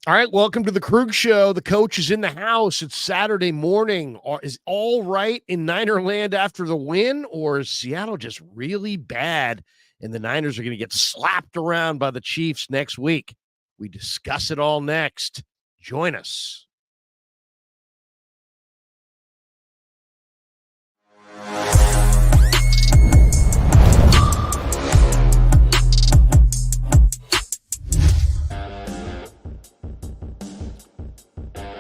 All right, welcome to the Krueger Show. The coach is in the house. It's Saturday morning. Is all right in Niner land after the win, or is Seattle just really bad and the Niners are going to get slapped around by the Chiefs next week? We discuss it all next. Join us.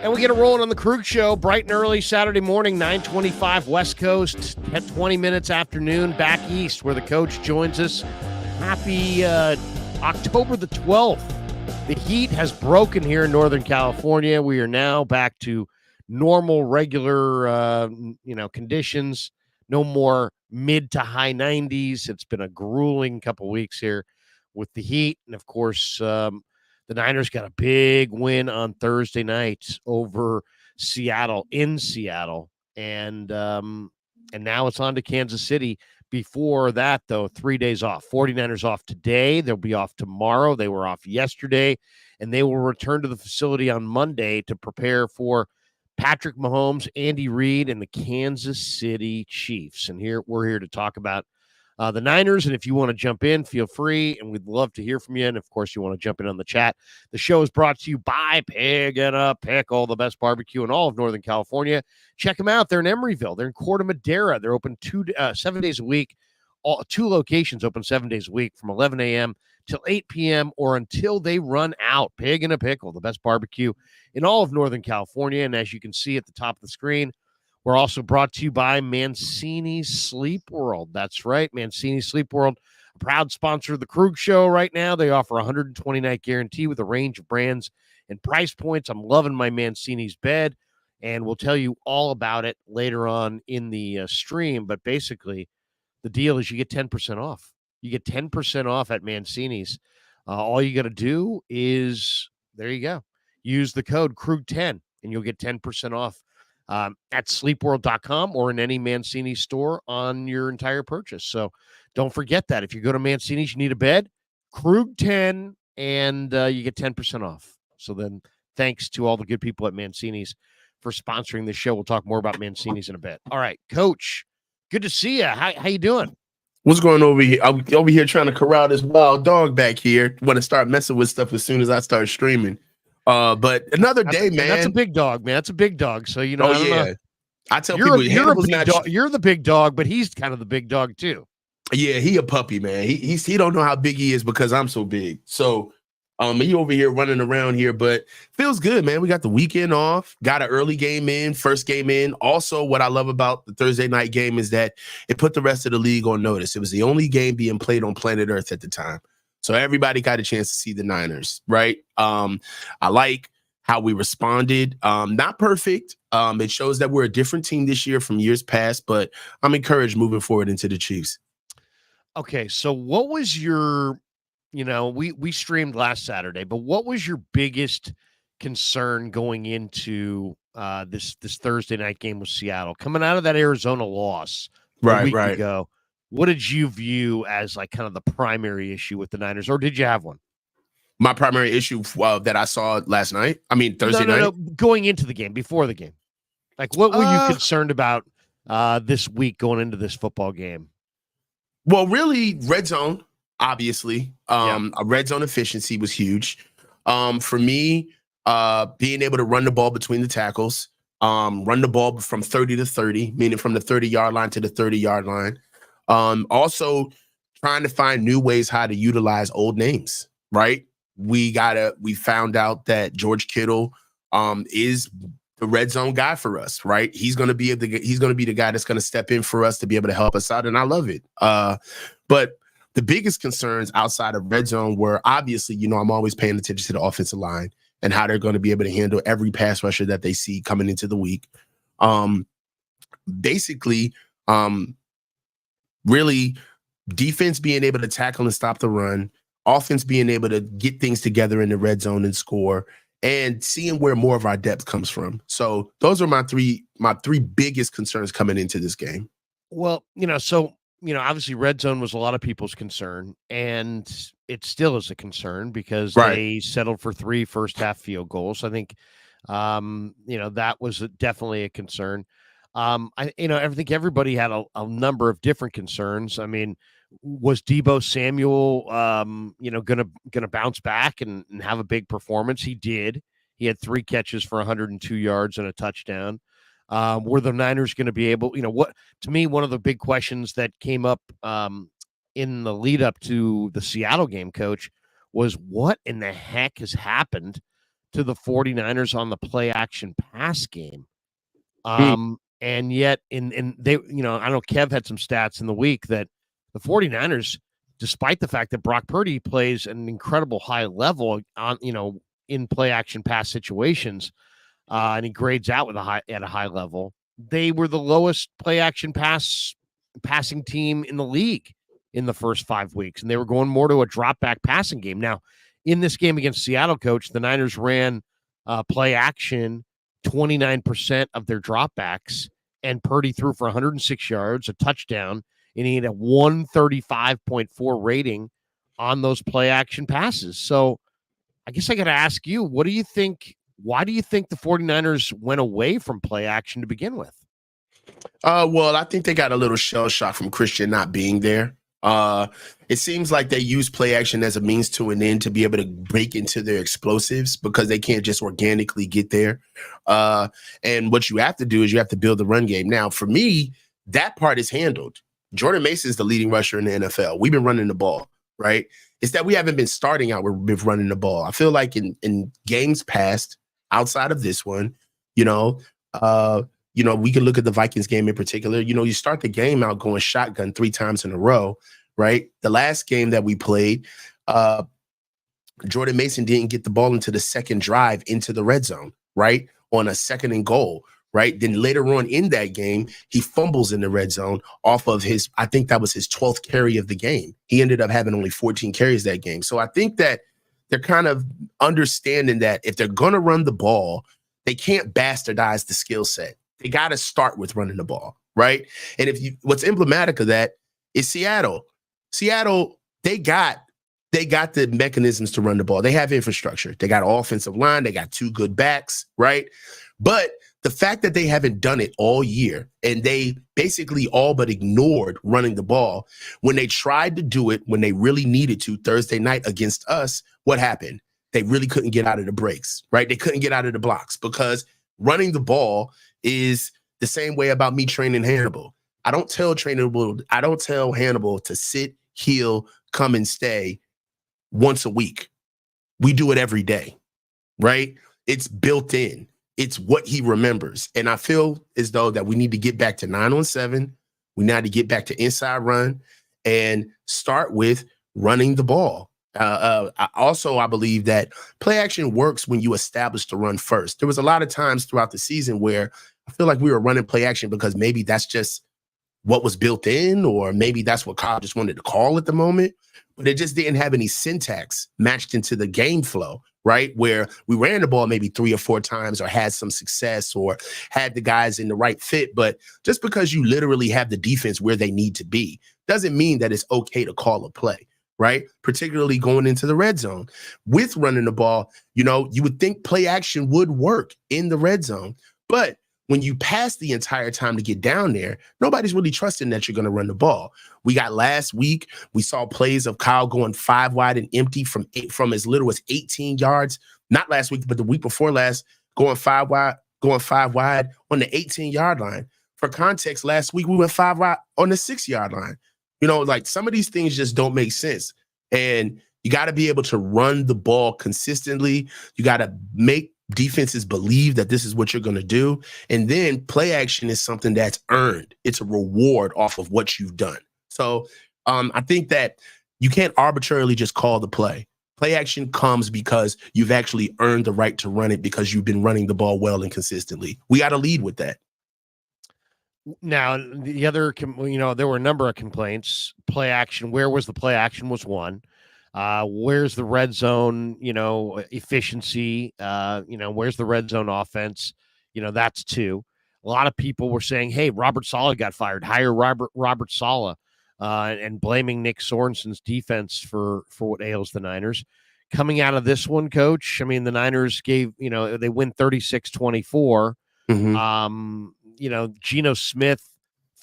And we get it rolling on the Krueger Show, bright and early Saturday morning, 9:25 West Coast, at 20 minutes afternoon, back east, where the coach joins us. Happy October the 12th. The heat has broken here in Northern California. We are now back to normal, regular, conditions. No more mid to high 90s. It's been a grueling couple weeks here with the heat, and of course, the Niners got a big win on Thursday night over Seattle, in Seattle, and now it's on to Kansas City. Before that, though, 3 days off. 49ers off today. They'll be off tomorrow. They were off yesterday, and they will return to the facility on Monday to prepare for Patrick Mahomes, Andy Reid, and the Kansas City Chiefs. And we're here to talk about the Niners, and if you want to jump in, feel free, and we'd love to hear from you. And, of course, you want to jump in on the chat. The show is brought to you by Pig and a Pickle, the best barbecue in all of Northern California. Check them out. They're in Emeryville. They're in Corte Madera. They're open 7 days a week. Two locations open 7 days a week from 11 a.m. till 8 p.m. or until they run out. Pig and a Pickle, the best barbecue in all of Northern California. And as you can see at the top of the screen, we're also brought to you by Mancini Sleep World. That's right, Mancini Sleep World, a proud sponsor of the Krueger Show right now. They offer a 120-night guarantee with a range of brands and price points. I'm loving my Mancini's bed, and we'll tell you all about it later on in the stream. But basically, the deal is you get 10% off. You get 10% off at Mancini's. All you got to do is, there you go, use the code KRUG10, and you'll get 10% off at sleepworld.com or in any Mancini store on your entire purchase. So don't forget that. If you go to Mancini's, you need a bed, KRUG10, and you get 10% off. So then thanks to all the good people at Mancini's for sponsoring this show. We'll talk more about Mancini's in a bit. All right, Coach, good to see you. How you doing? What's going on over here? I'm over here trying to corral this wild dog back here. Want to start messing with stuff as soon as I start streaming. But another day, man. That's a big dog, man. That's a big dog. So, you know, I don't know. I tell people you're the big dog, but he's kind of the big dog too. Yeah, he a puppy, man. He don't know how big he is because I'm so big. So he over here running around here, but feels good, man. We got the weekend off, got an early game in, first game in. Also, what I love about the Thursday night game is that it put the rest of the league on notice. It was the only game being played on planet Earth at the time. So everybody got a chance to see the Niners, right? I like how we responded. Not perfect. It shows that we're a different team this year from years past, but I'm encouraged moving forward into the Chiefs. Okay, so what was your, we streamed last Saturday, but what was your biggest concern going into this Thursday night game with Seattle? Coming out of that Arizona loss a week ago, what did you view as like kind of the primary issue with the Niners, or did you have one? My primary issue that I saw last night, Thursday night? No, going into the game, before the game. Like, what were you concerned about this week going into this football game? Well, really, red zone, obviously. A red zone efficiency was huge. For me, being able to run the ball between the tackles, run the ball from 30 to 30, meaning from the 30-yard line to the 30-yard line. Also, trying to find new ways how to utilize old names, right? We found out that George Kittle is the red zone guy for us, right? He's going to be the guy that's going to step in for us to be able to help us out, and I love it. But the biggest concerns outside of red zone were obviously, I'm always paying attention to the offensive line and how they're going to be able to handle every pass rusher that they see coming into the week. Really, defense being able to tackle and stop the run, offense being able to get things together in the red zone and score, and seeing where more of our depth comes from. So those are my three biggest concerns coming into this game. Well, so obviously red zone was a lot of people's concern, and it still is a concern because Right. they settled for 3 first half field goals. I think, that was definitely a concern. I think everybody had a number of different concerns. I mean, was Debo Samuel, gonna bounce back and have a big performance? He did. He had 3 catches for 102 yards and a touchdown. Were the Niners going to be able, what to me, one of the big questions that came up in the lead up to the Seattle game, coach, was what in the heck has happened to the 49ers on the play action pass game? And yet in they, I know Kev had some stats in the week that the 49ers, despite the fact that Brock Purdy plays an incredible high level on, in play action pass situations, and he grades out at a high level, they were the lowest play action passing team in the league in the first 5 weeks, and they were going more to a drop back passing game. Now, in this game against Seattle, coach, the Niners ran play action 29% of their dropbacks, and Purdy threw for 106 yards, a touchdown, and he had a 135.4 rating on those play action passes. So I guess I got to ask you, what do you think? Why do you think the 49ers went away from play action to begin with? Well, I think they got a little shell shock from Christian not being there. It seems like they use play action as a means to an end to be able to break into their explosives because they can't just organically get there. And what you have to do is you have to build the run game. Now, for me, that part is handled. Jordan Mason is the leading rusher in the NFL. We've been running the ball, right? It's that we haven't been starting out with running the ball. I feel like in games past, outside of this one, we can look at the Vikings game in particular. You start the game out going shotgun 3 times in a row, right? The last game that we played, Jordan Mason didn't get the ball into the second drive into the red zone, right? On a second and goal, right? Then later on in that game, he fumbles in the red zone off of I think that was his 12th carry of the game. He ended up having only 14 carries that game. So I think that they're kind of understanding that if they're going to run the ball, they can't bastardize the skill set. They got to start with running the ball, right? And what's emblematic of that is Seattle. Seattle, they got the mechanisms to run the ball. They have infrastructure. They got an offensive line. They got 2 good backs, right? But the fact that they haven't done it all year and they basically all but ignored running the ball when they tried to do it when they really needed to Thursday night against us, what happened? They really couldn't get out of the breaks, right? They couldn't get out of the blocks because running the ball is the same way about me training Hannibal. I don't tell Hannibal to sit, heal, come and stay once a week. We do it every day, right? It's built in. It's what he remembers. And I feel as though that we need to get back to 9-on-7. We need to get back to inside run and start with running the ball. I believe that play action works when you establish the run first. There was a lot of times throughout the season where I feel like we were running play action because maybe that's just what was built in, or maybe that's what Kyle just wanted to call at the moment, but it just didn't have any syntax matched into the game flow, right? Where we ran the ball maybe 3 or 4 times or had some success or had the guys in the right fit. But just because you literally have the defense where they need to be doesn't mean that it's okay to call a play, right? Particularly going into the red zone. With running the ball, you would think play action would work in the red zone. But when you pass the entire time to get down there, nobody's really trusting that you're going to run the ball. We got last week, we saw plays of Kyle going 5 wide and empty from as little as 18 yards. Not last week, but the week before last, going 5 wide on the 18-yard line. For context, last week we went 5 wide on the 6-yard line. Like some of these things just don't make sense. And you got to be able to run the ball consistently. You got to make defenses believe that this is what you're going to do. And then play action is something that's earned. It's a reward off of what you've done. So I think that you can't arbitrarily just call the play. Play action comes because you've actually earned the right to run it because you've been running the ball well and consistently. We got to lead with that. Now, the other, there were a number of complaints. Play action, where was the play action was one. Where's the red zone, efficiency? Where's the red zone offense? That's 2. A lot of people were saying, hey, Robert Saleh got fired. Hire Robert Saleh. and blaming Nick Sorensen's defense for what ails the Niners. Coming out of this one, Coach, I mean, the Niners they win 36-24. Geno Smith,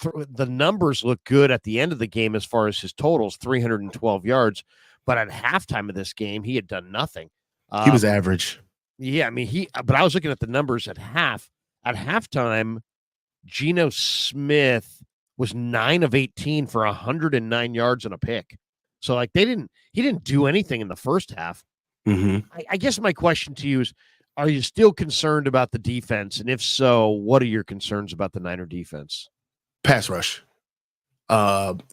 the numbers look good at the end of the game as far as his totals, 312 yards. But at halftime of this game, he had done nothing. He was average. Yeah, I mean, but I was looking at the numbers at halftime, Geno Smith was 9 of 18 for 109 yards and a pick. So like he didn't do anything in the first half. I guess my question to you is, are you still concerned about the defense? And if so, what are your concerns about the Niner defense? Pass rush.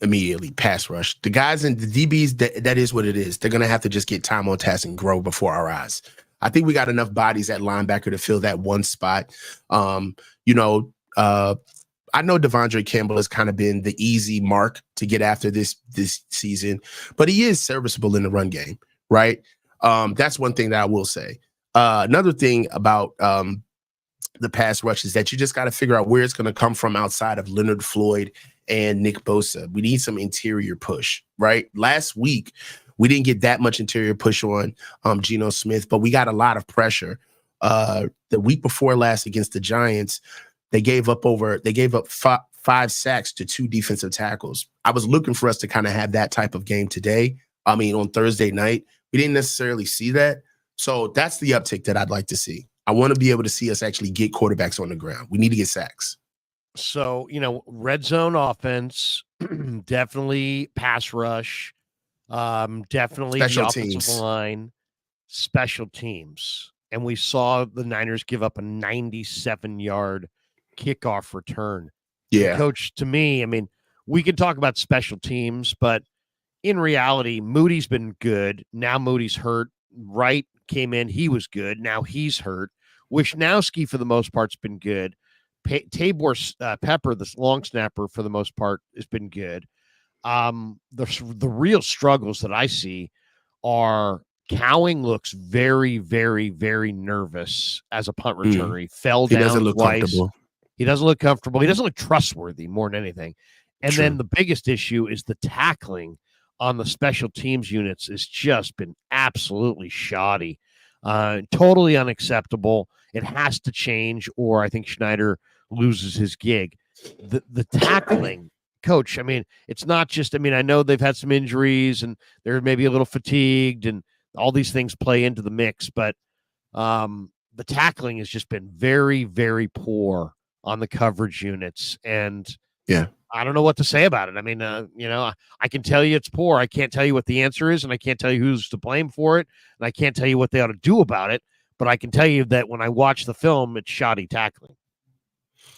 Immediately pass rush. The guys and the DBs, that is what it is. They're going to have to just get time on task and grow before our eyes. I think we got enough bodies at linebacker to fill that one spot. I know Devondre Campbell has kind of been the easy mark to get after this season, but he is serviceable in the run game, right? That's one thing that I will say. Another thing about the pass rush is that you just got to figure out where it's going to come from outside of Leonard Floyd and Nick Bosa. We need some interior push, right? Last week, we didn't get that much interior push on Geno Smith, but we got a lot of pressure. The week before last against the Giants, they gave up five sacks to 2 defensive tackles. I was looking for us to kind of have that type of game today. I mean, on Thursday night, we didn't necessarily see that. So that's the uptick that I'd like to see. I want to be able to see us actually get quarterbacks on the ground. We need to get sacks. So, red zone offense, definitely pass rush, definitely Special the offensive teams. line, special teams. And we saw the Niners give up a 97-yard kickoff return. Yeah. And Coach, to me, I mean, we can talk about special teams, but in reality, Moody's been good. Now Moody's hurt. Wright came in. He was good. Now he's hurt. Wishnowski, for the most part, has been good. Tabor Pepper, the long snapper, for the most part, has been good. The real struggles that I see are Cowing looks very, very, very nervous as a punt returner. He fell down. He doesn't look comfortable. He doesn't look comfortable. He doesn't look trustworthy more than anything. And True. then the biggest issue is the tackling on the special teams units has just been absolutely shoddy. Totally unacceptable. It has to change, or I think Schneider loses his gig. The tackling, Coach, I mean, it's not just, I mean, I know they've had some injuries and they're maybe a little fatigued and all these things play into the mix, but the tackling has just been very, very poor on the coverage units. And yeah, I don't know what to say about it. I mean, I can tell you it's poor. I can't tell you what the answer is, and I can't tell you who's to blame for it, and I can't tell you what they ought to do about it. But I can tell you that when I watch the film, it's shoddy tackling.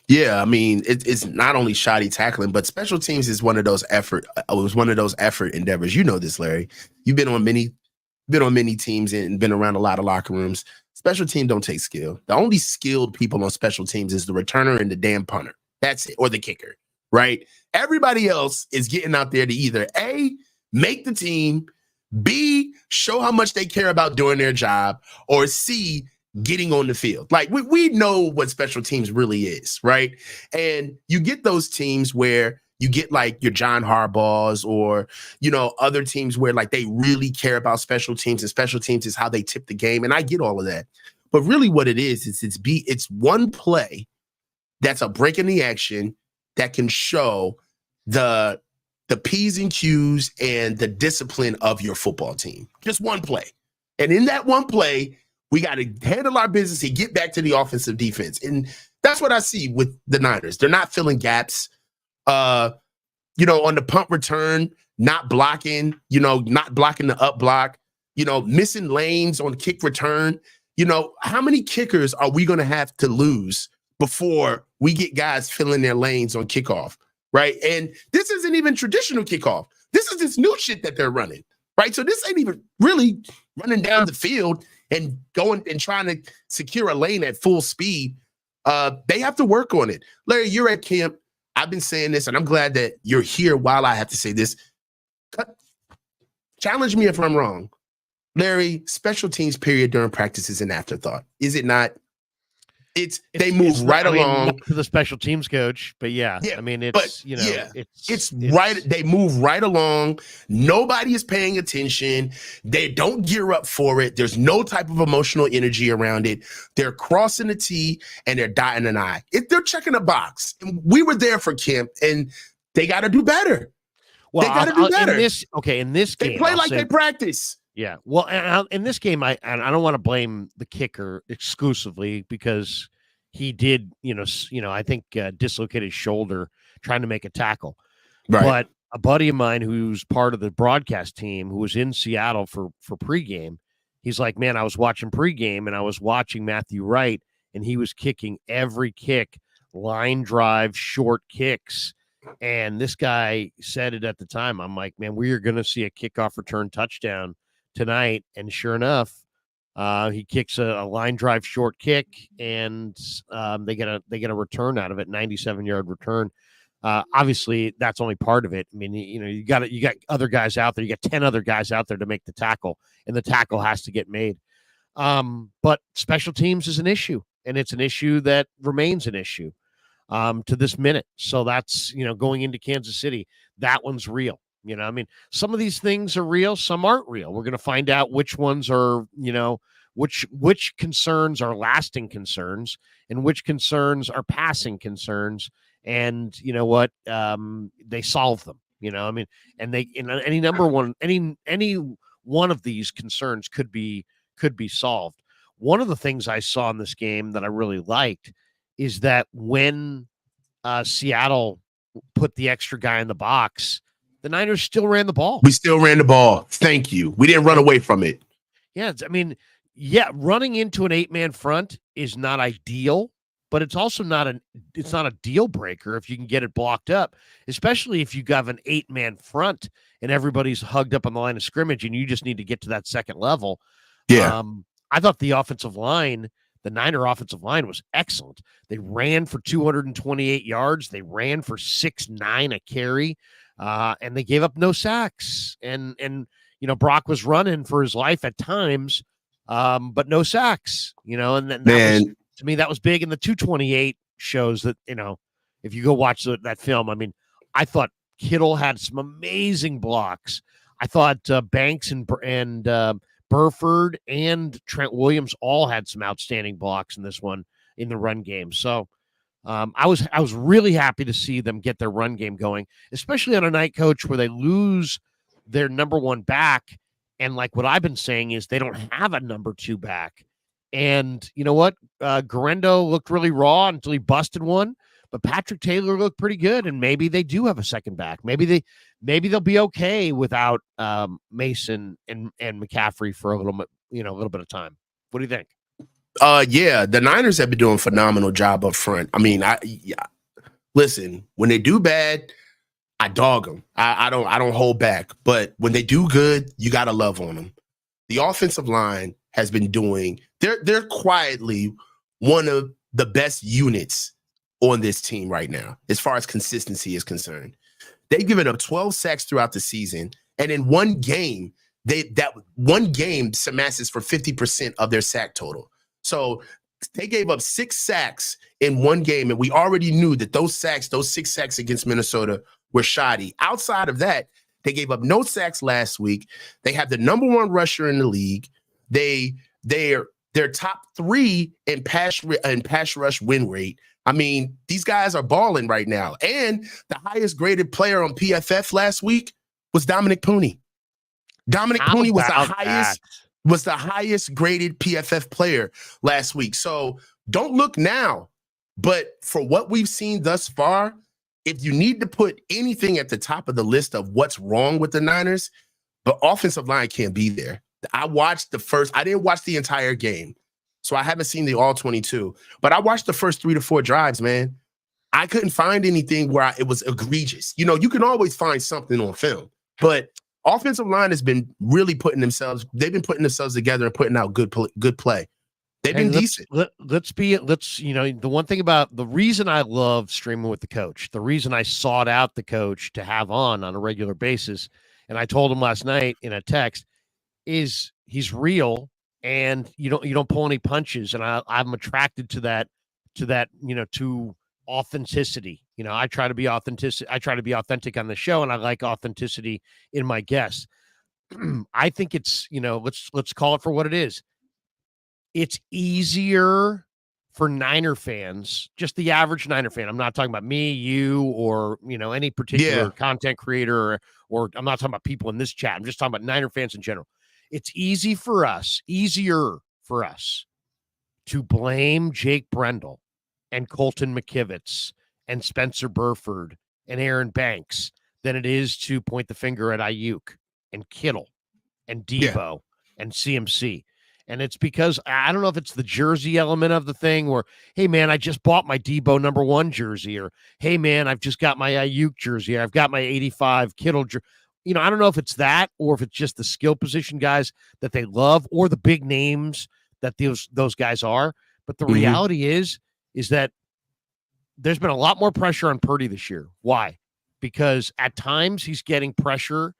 Yeah, I mean, it's not only shoddy tackling, but special teams is one of those effort. It was one of those effort endeavors. You know this, Larry. You've been on many teams and been around a lot of locker rooms. Special team don't take skill. The only skilled people on special teams is the returner and the damn punter. That's it, or the kicker, right? Everybody else is getting out there to either A, make the team, B, show how much they care about doing their job, or C, getting on the field. Like we know what special teams really is, right? And you get those teams where you get like your John Harbaughs or, other teams where like they really care about special teams, and special teams is how they tip the game. And I get all of that. But really what it is it's one play that's a break in the action that can show the P's and Q's and the discipline of your football team. Just one play. And in that one play, we got to handle our business and get back to the offensive defense. And that's what I see with the Niners. They're not filling gaps. On the punt return, not blocking, not blocking the up block, missing lanes on kick return. How many kickers are we going to have to lose before we get guys filling their lanes on kickoff, right? And this isn't even traditional kickoff. This is this new shit that they're running, right? So this ain't even really running down the field and going and trying to secure a lane at full speed. They have to work on it. Larry, you're at camp. I've been saying this, and I'm glad that you're here while I have to say this. Challenge me if I'm wrong. Larry, special teams period during practice is an afterthought. Is it not? They move right along. Not to the special teams coach, but yeah. I mean, it's right. They move right along. Nobody is paying attention. They don't gear up for it. There's no type of emotional energy around it. They're crossing the T and they're dotting an I. They're checking a box. And we were there for camp, and they got to do better. Well, they got to do better. In this game, they play like they practice. Yeah. Well, in this game, I don't want to blame the kicker exclusively because he did, I think dislocate his shoulder trying to make a tackle. Right. But a buddy of mine who's part of the broadcast team who was in Seattle for pregame, he's like, man, I was watching pregame and I was watching Matthew Wright and he was kicking every kick, line drive, short kicks. And this guy said it at the time. I'm like, man, we are going to see a kickoff return touchdown tonight. And sure enough, he kicks a line drive short kick and they get a return out of it, 97-yard return. Obviously that's only part of it. I mean, you got other guys out there. You got 10 other guys out there to make the tackle, and the tackle has to get made. But special teams is an issue, and it's an issue that remains an issue to this minute. So that's, going into Kansas City, that one's real. I mean, some of these things are real, some aren't real. We're going to find out which ones are, which concerns are lasting concerns and which concerns are passing concerns. And you know what? They solve them, I mean, and any one of these concerns could be solved. One of the things I saw in this game that I really liked is that when Seattle put the extra guy in the box, the Niners still ran the ball. We still ran the ball. Thank you. We didn't run away from it. Yeah. Running into an 8-man front is not ideal, but it's also not a deal breaker if you can get it blocked up, especially if you have an 8-man front and everybody's hugged up on the line of scrimmage and you just need to get to that second level. Yeah. I thought the Niner offensive line was excellent. They ran for 228 yards. They ran for 6.9 a carry. And they gave up no sacks. And Brock was running for his life at times, but no sacks, and then to me, that was big. And the 228 shows that, if you go watch that film, I mean, I thought Kittle had some amazing blocks. I thought Banks and Burford and Trent Williams all had some outstanding blocks in this one in the run game. So I was really happy to see them get their run game going, especially on a night, Coach, where they lose their number one back. And like what I've been saying is they don't have a number 2 back. And you know what? Garendo looked really raw until he busted one, but Patrick Taylor looked pretty good. And maybe they do have a second back. Maybe they'll be okay without Mason and McCaffrey for a little bit of time. What do you think? Yeah, the Niners have been doing a phenomenal job up front. I mean, listen, when they do bad, I dog them. I don't hold back. But when they do good, you got to love on them. The offensive line has been doing, they're quietly one of the best units on this team right now, as far as consistency is concerned. They've given up 12 sacks throughout the season. And in one game, that one game surpasses for 50% of their sack total. So they gave up 6 sacks in one game, and we already knew that those 6 sacks against Minnesota were shoddy. Outside of that, they gave up no sacks last week. They have the number 1 rusher in the league. They're top 3 in pass rush win rate. I mean, these guys are balling right now. And the highest graded player on PFF last week was Dominic Pooney. Dominic Pooney was the highest graded PFF player last week. So don't look now, but for what we've seen thus far, if you need to put anything at the top of the list of what's wrong with the Niners, the offensive line can't be there. I didn't watch the entire game, so I haven't seen the all 22, but I watched the first 3 to 4 drives, man. I couldn't find anything where it was egregious. You can always find something on film, but offensive line has been really putting themselves together and putting out good play. They've been decent. The one thing about the reason I love streaming with the coach, the reason I sought out the coach to have on a regular basis, and I told him last night in a text, is he's real and you don't pull any punches. And I'm attracted to that to that, to authenticity. I try to be authentic. I try to be authentic on the show, and I like authenticity in my guests. I think it's, let's call it for what it is. It's easier for Niner fans, just the average Niner fan. I'm not talking about me, you, or, any particular content creator, or I'm not talking about people in this chat. I'm just talking about Niner fans in general. It's easier for us to blame Jake Brendel and Colton McKivitz and Spencer Burford and Aaron Banks than it is to point the finger at Ayuk and Kittle and Debo and CMC. And it's because, I don't know if it's the jersey element of the thing, or, hey, man, I just bought my Debo #1 jersey, or, hey, man, I've just got my Ayuk jersey, or I've got my 85 Kittle jersey. I don't know if it's that, or if it's just the skill position guys that they love, or the big names that those guys are. But the reality is that there's been a lot more pressure on Purdy this year. Why? Because at times he's getting pressure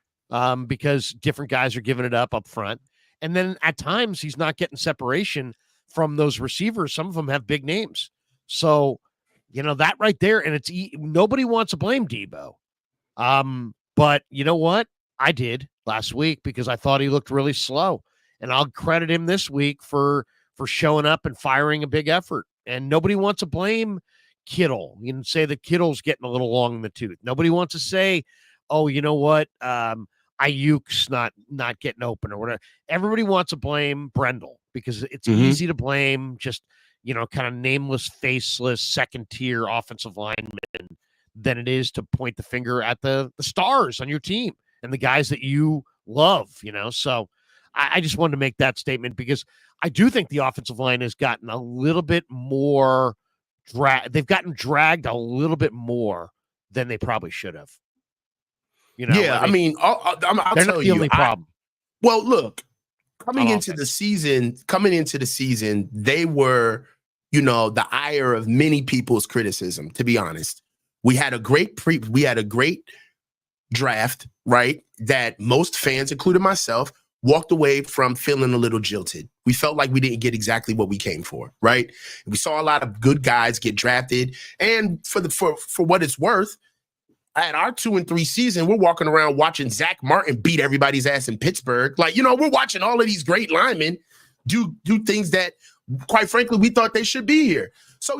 because different guys are giving it up front. And then at times he's not getting separation from those receivers. Some of them have big names. So, that right there. And nobody wants to blame Debo. But you know what? I did last week because I thought he looked really slow. And I'll credit him this week for showing up and firing a big effort. And nobody wants to blame Kittle. You can say that Kittle's getting a little long in the tooth. Nobody wants to say, oh, you know what? Ayuk's not getting open or whatever. Everybody wants to blame Brendel because it's easy to blame just, kind of nameless, faceless, second-tier offensive linemen than it is to point the finger at the stars on your team and the guys that you love, So I just wanted to make that statement because I do think the offensive line has gotten a little bit more they've gotten dragged a little bit more than they probably should have. I'll they're tell not the you. only problem. Well, look, coming into the season, they were, the ire of many people's criticism. To be honest, we had a great draft, right? That most fans, including myself, walked away from feeling a little jilted. We felt like we didn't get exactly what we came for, right? We saw a lot of good guys get drafted, and for what it's worth, at our 2 and 3 season, we're walking around watching Zach Martin beat everybody's ass in Pittsburgh. Like, we're watching all of these great linemen do things that, quite frankly, we thought they should be here. So,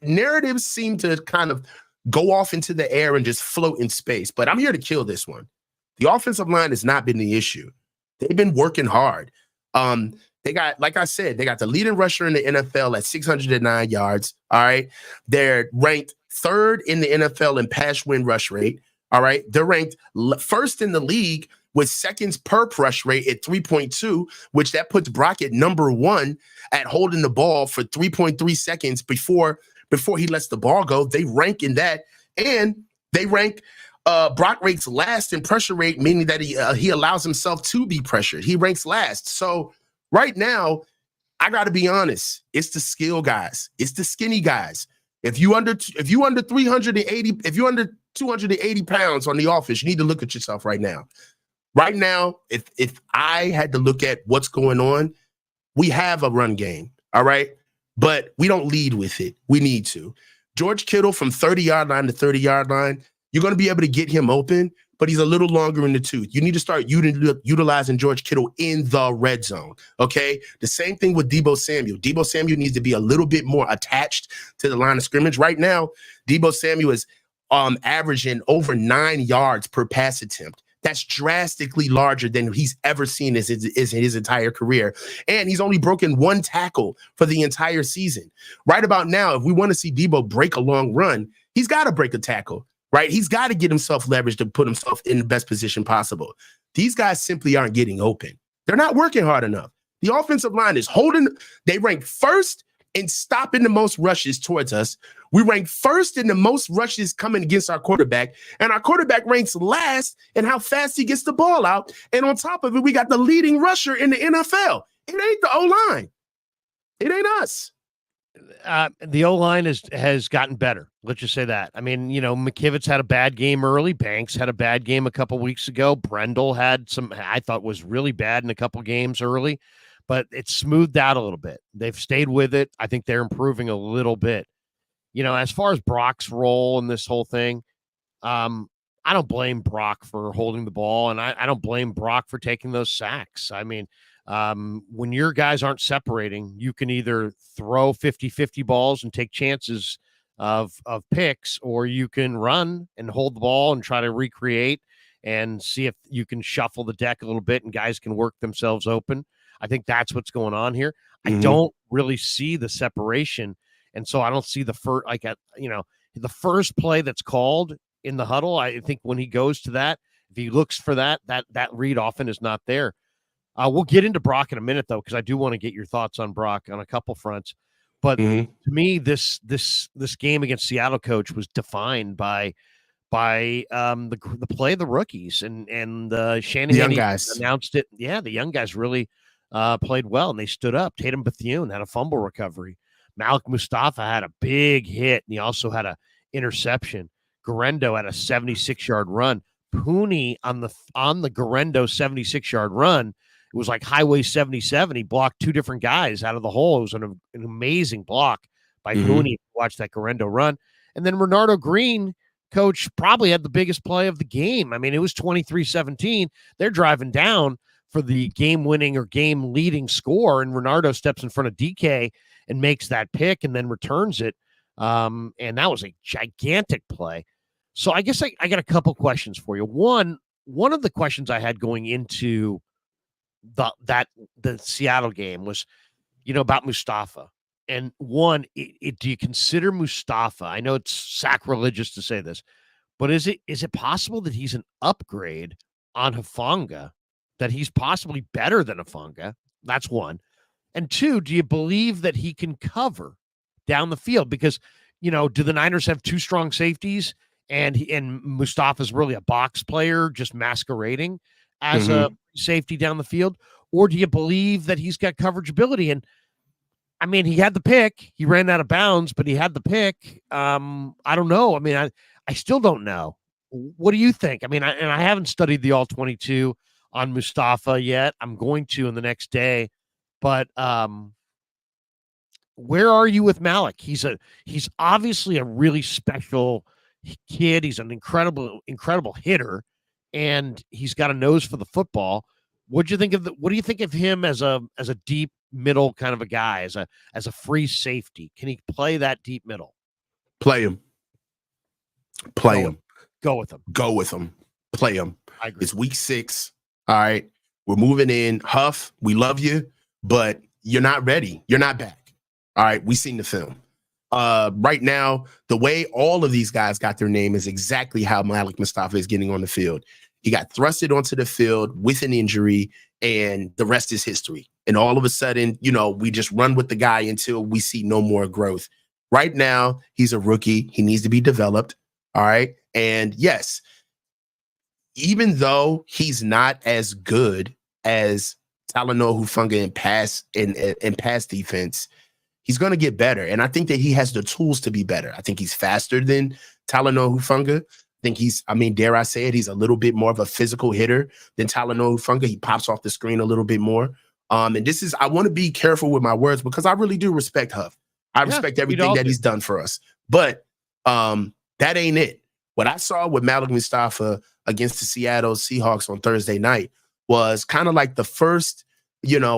narratives seem to kind of go off into the air and just float in space. But I'm here to kill this one. The offensive line has not been the issue. They've been working hard. They got, like I said, they got the leading rusher in the NFL at 609 yards. All right. They're ranked 3rd in the NFL in pass win rush rate. All right. They're ranked 1st in the league with seconds per rush rate at 3.2, which that puts Brock at number 1 at holding the ball for 3.3 seconds before he lets the ball go. They rank in that, and they rank Brock ranks last in pressure rate, meaning that he allows himself to be pressured. He ranks last. So right now, I got to be honest, it's the skill guys. It's the skinny guys. If you under 380, if you're under 280 pounds on the office, you need to look at yourself right now. Right now, if I had to look at what's going on, we have a run game, all right? But we don't lead with it. We need to. George Kittle from 30-yard line to 30-yard line, you're going to be able to get him open, but he's a little longer in the tooth. You need to start utilizing George Kittle in the red zone, okay? The same thing with Deebo Samuel. Deebo Samuel needs to be a little bit more attached to the line of scrimmage. Right now, Deebo Samuel is averaging over 9 yards per pass attempt. That's drastically larger than he's ever seen in his entire career. And he's only broken 1 tackle for the entire season. Right about now, if we want to see Deebo break a long run, he's got to break a tackle. Right? He's got to get himself leverage to put himself in the best position possible. These guys simply aren't getting open. They're not working hard enough. The offensive line is they rank 1st in stopping the most rushes towards us. We rank 1st in the most rushes coming against our quarterback. And our quarterback ranks last in how fast he gets the ball out. And on top of it, we got the leading rusher in the NFL. It ain't the O-line. It ain't us. The O-line has gotten better. Let's just say that. I mean, McKivitz had a bad game early. Banks had a bad game a couple weeks ago. Brendel had some, I thought was really bad in a couple games early. but it's smoothed out a little bit. They've stayed with it. I think they're improving a little bit. As far as Brock's role in this whole thing, I don't blame Brock for holding the ball, and I don't blame Brock for taking those sacks. I mean, when your guys aren't separating, you can either throw 50-50 balls and take chances of picks, or you can run and hold the ball and try to recreate and see if you can shuffle the deck a little bit and guys can work themselves open. I think that's what's going on here. I don't really see the separation, and so I don't see the first, the first play that's called in the huddle. I think when he goes to that, if he looks for that read often is not there. We'll get into Brock in a minute, though, because I do want to get your thoughts on Brock on a couple fronts. But to me, this game against Seattle, coach, was defined by the play of the rookies and Shanahan, the young guys announced it. Yeah, the young guys really played well, and they stood up. Tatum Bethune had a fumble recovery. Malik Mustafa had a big hit, and he also had a interception. Garendo had a 76-yard run. Pooney on the Garendo 76-yard run, it was like Highway 77. He blocked two different guys out of the hole. It was an amazing block by Pooney. Watch that Garendo run. And then Renardo Green, coach, probably had the biggest play of the game. I mean, it was 23-17. They're driving down for the game-winning or game-leading score, and Renardo steps in front of DK and makes that pick and then returns it. And that was a gigantic play. So I guess I got a couple questions for you. One of the questions I had going into the Seattle game was, about Mustafa. And one, do you consider Mustafa? I know it's sacrilegious to say this, but is it possible that he's an upgrade on Hufanga, that he's possibly better than Hufanga? That's one. And two, do you believe that he can cover down the field? Because, do the Niners have two strong safeties? And Mustafa's really a box player, just masquerading as a safety down the field? Or do you believe that he's got coverage ability? And I mean, he had the pick. He ran out of bounds, but he had the pick. I don't know. I mean, I still don't know. What do you think? I mean, I haven't studied the all 22 on Mustafa yet. I'm going to in the next day. But where are you with Malik? He's obviously a really special kid. He's an incredible hitter, and he's got a nose for the football. What do you think of him as a deep middle kind of a guy, as a free safety? Can he play that deep middle? Play him. Go with him. Play him. I agree. It's week 6. All right. We're moving in. Huff, we love you, but you're not ready. You're not back. All right. We seen the film. Right now, the way all of these guys got their name is exactly how Malik Mustafa is getting on the field. He got thrusted onto the field with an injury, and the rest is history. And all of a sudden, we just run with the guy until we see no more growth. Right now, he's a rookie. He needs to be developed. All right. And yes, even though he's not as good as Talanoa Hufanga in pass defense, he's going to get better. And I think that he has the tools to be better. I think he's faster than Talanoa Hufanga. I think dare I say it, he's a little bit more of a physical hitter than Talanoa Hufanga. He pops off the screen a little bit more. And I want to be careful with my words because I really do respect Huff. I respect everything that he's done for us. But that ain't it. What I saw with Malik Mustafa against the Seattle Seahawks on Thursday night was kind of like the first,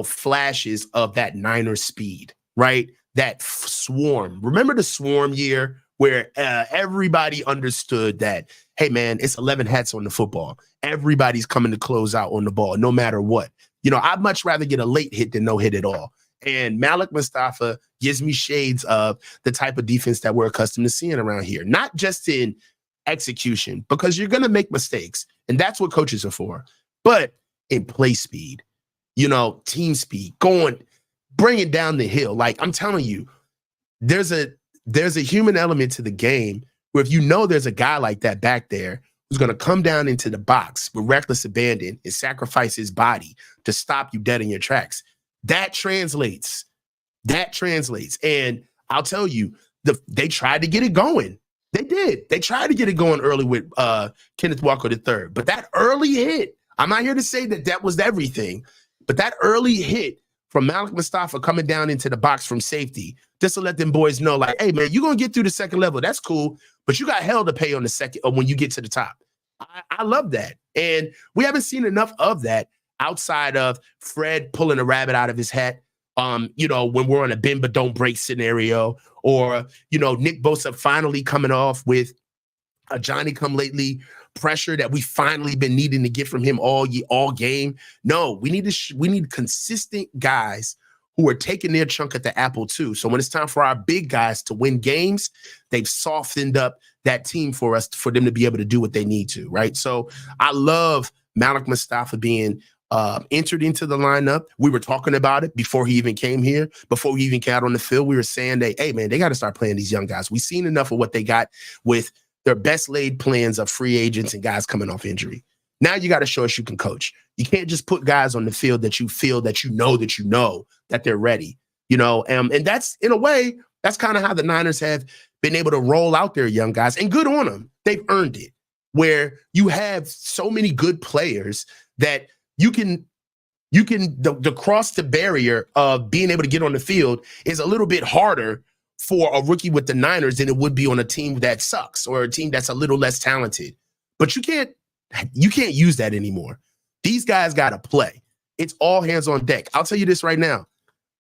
flashes of that Niners speed, right? That swarm. Remember the swarm year where everybody understood that, hey, man, it's 11 hats on the football. Everybody's coming to close out on the ball, no matter what. I'd much rather get a late hit than no hit at all. And Malik Mustafa gives me shades of the type of defense that we're accustomed to seeing around here. Not just in execution, because you're going to make mistakes, and that's what coaches are for, but in play speed, team speed, bring it down the hill. Like, I'm telling you, there's a human element to the game where if there's a guy like that back there who's going to come down into the box with reckless abandon and sacrifice his body to stop you dead in your tracks, that translates. And I'll tell you, they tried to get it going. They did. They tried to get it going early with Kenneth Walker III. But that early hit, I'm not here to say that was everything, but that early hit from Malik Mustafa coming down into the box from safety, just to let them boys know, like, hey, man, you're going to get through the second level. That's cool, but you got hell to pay on the second or when you get to the top. I love that. And we haven't seen enough of that outside of Fred pulling a rabbit out of his hat, when we're on a bend but don't break scenario, or, Nick Bosa finally coming off with a Johnny-come-lately pressure that we finally been needing to get from him all game. No, we need consistent guys who are taking their chunk at the apple too. So when it's time for our big guys to win games, they've softened up that team for us, for them to be able to do what they need to, right? So I love Malik Mustafa being entered into the lineup. We were talking about it before he even came here, before he even got on the field. We were saying that, hey, man, they got to start playing these young guys. We've seen enough of what they got with their best laid plans of free agents and guys coming off injury. Now you got to show us you can coach. You can't just put guys on the field that you feel that that they're ready, and that's, in a way, that's kind of how the Niners have been able to roll out their young guys, and good on them. They've earned it, where you have so many good players that you can cross the barrier of being able to get on the field is a little bit harder for a rookie with the Niners than it would be on a team that sucks or a team that's a little less talented. But you can't use that anymore. These guys got to play. It's all hands on deck. I'll tell you this right now.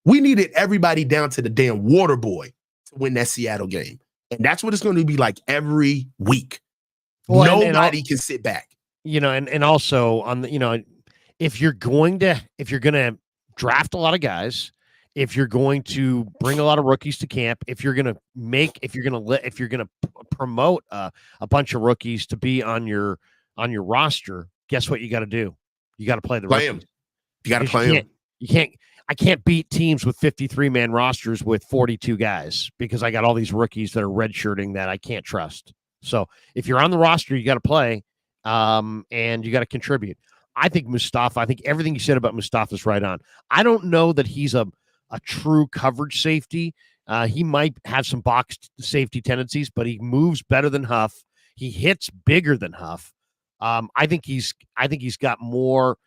We needed everybody down to the damn water boy to win that Seattle game. And that's what it's going to be like every week. Well, nobody can sit back. And also on the, if you're going to draft a lot of guys, if you're going to bring a lot of rookies to camp, if you're going to promote a bunch of rookies to be on your roster, guess what you got to do? You got to play the rookies. You got to play them. I can't beat teams with 53-man rosters with 42 guys because I got all these rookies that are redshirting that I can't trust. So if you're on the roster, you got to play, and you got to contribute. I think everything you said about Mustafa is right on. I don't know that he's a true coverage safety. He might have some box safety tendencies, but he moves better than Huff. He hits bigger than Huff. I think he's got more.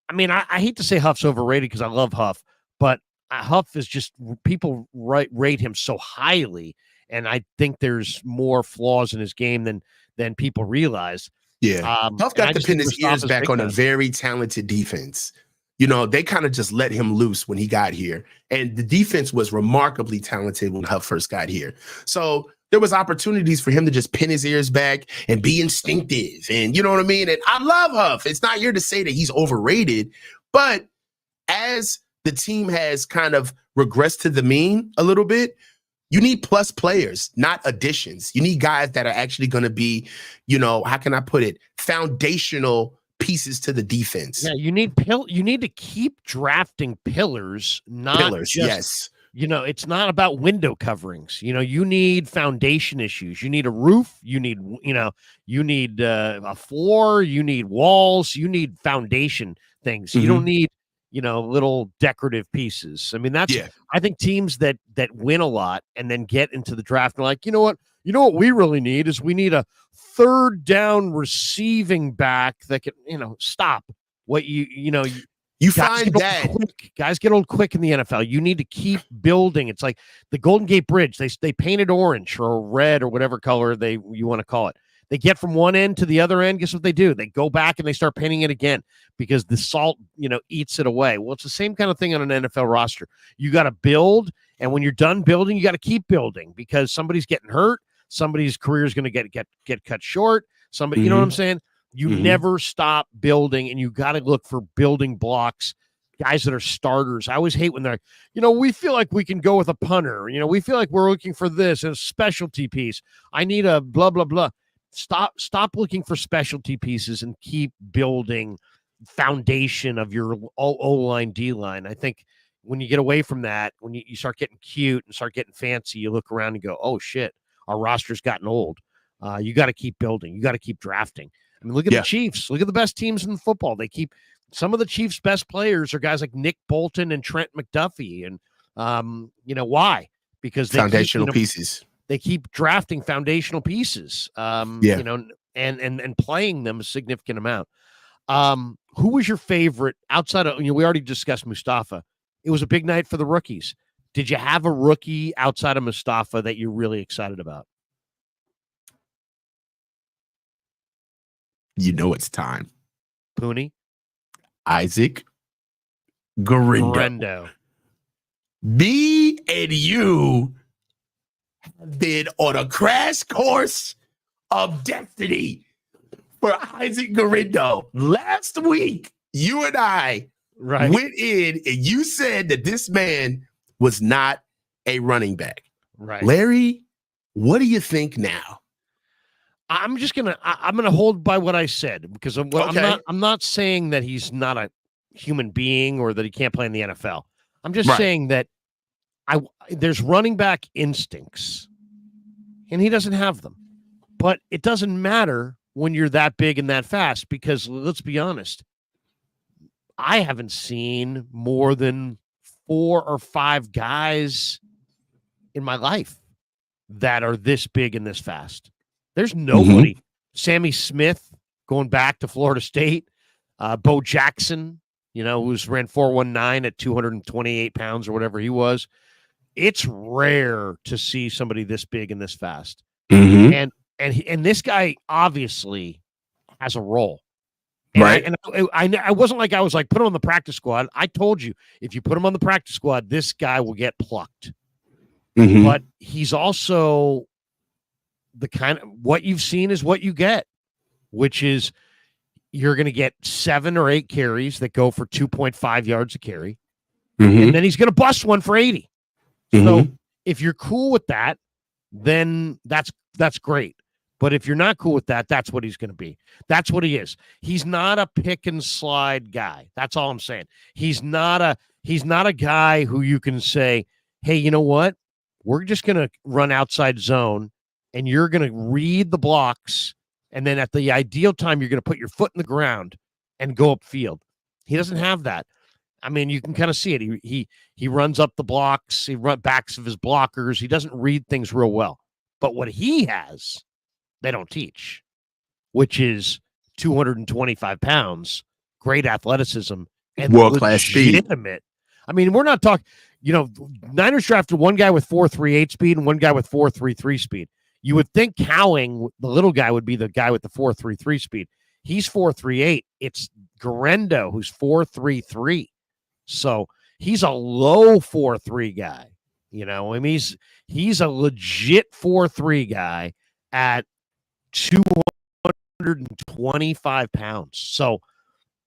I mean, I hate to say Huff's overrated because I love Huff, but Huff is just, people rate him so highly, and I think there's more flaws in his game than people realize. Yeah, Huff got to pin his ears back on a very talented defense. They kind of just let him loose when he got here, and the defense was remarkably talented when Huff first got here. So there was opportunities for him to just pin his ears back and be instinctive. And you know what I mean? And I love Huff. It's not here to say that he's overrated, but as the team has kind of regressed to the mean a little bit, you need plus players, not additions. You need guys that are actually going to be, how can I put it, foundational pieces to the defense. Yeah, you need to keep drafting pillars, not pillars. Just, yes. It's not about window coverings. You need foundation issues. You need a roof. You need a floor. You need walls. You need foundation things. Mm-hmm. You don't need, little decorative pieces. I mean, I think teams that win a lot and then get into the draft and like, you know what we really need is we need a third down receiving back that can, stop what you find that guys get old quick in the NFL. You need to keep building. It's like the Golden Gate Bridge. They paint it orange or red or whatever color you want to call it. They get from one end to the other end. Guess what they do? They go back and they start painting it again because the salt, eats it away. Well, it's the same kind of thing on an NFL roster. You got to build, and when you're done building, you got to keep building because somebody's getting hurt. Somebody's career is going to get cut short. Somebody, you know what I'm saying? You never stop building, and you got to look for building blocks, guys that are starters. I always hate when they're like, we feel like we can go with a punter. We feel like we're looking for this and a specialty piece. I need a blah, blah, blah. Stop looking for specialty pieces and keep building foundation of your O-line, D-line. I think when you get away from that, when you start getting cute and start getting fancy, you look around and go, oh, shit, our roster's gotten old. You got to keep building. You got to keep drafting. I mean, look at the Chiefs. Look at the best teams in football. They keep some of the Chiefs' best players are guys like Nick Bolton and Trent McDuffie. And why? Because they foundational pieces. They keep drafting foundational pieces. And playing them a significant amount. Who was your favorite outside of we already discussed Mustafa? It was a big night for the rookies. Did you have a rookie outside of Mustafa that you're really excited about? You know it's time. Pooney? Isaac Guerrero. Me and you have been on a crash course of destiny for Isaac Guerrero. Last week, you and I went in and you said that this man was not a running back. Right. Larry, what do you think now? I'm gonna hold by what I said, because I'm not saying that he's not a human being or that he can't play in the NFL. I'm just saying that there's running back instincts, and he doesn't have them. But it doesn't matter when you're that big and that fast, because let's be honest, I haven't seen more than 4 or 5 guys in my life that are this big and this fast. There's nobody. Sammy Smith, going back to Florida State, Bo Jackson, who's ran 4.19 at 228 pounds or whatever he was. It's rare to see somebody this big and this fast. And this guy obviously has a role. And I wasn't like, I was like, put him on the practice squad. I told you, if you put him on the practice squad, this guy will get plucked. But he's also the kind of, what you've seen is what you get, which is you're going to get 7 or 8 carries that go for 2.5 yards a carry. And then he's going to bust one for 80. So if you're cool with that, then that's great. But if you're not cool with that, that's what he's going to be. That's what he is. He's not a pick and slide guy. That's all I'm saying. He's not a guy who you can say, hey, you know what? We're just going to run outside zone, and you're going to read the blocks, and then at the ideal time, you're going to put your foot in the ground and go upfield. He doesn't have that. I mean, you can kind of see it. He runs up the blocks. He backs of his blockers. He doesn't read things real well. But what he has, they don't teach, which is 225 pounds, great athleticism, and world-class speed. I mean, we're not talking, Niners drafted one guy with 4.38 speed and one guy with 4.33 speed. You would think Cowing, the little guy, would be the guy with the 4.33 speed. He's 4.38. It's Guerrero who's 4.33. So he's a low 4.3 guy. I mean, he's a legit 4.3 guy at 225 pounds. So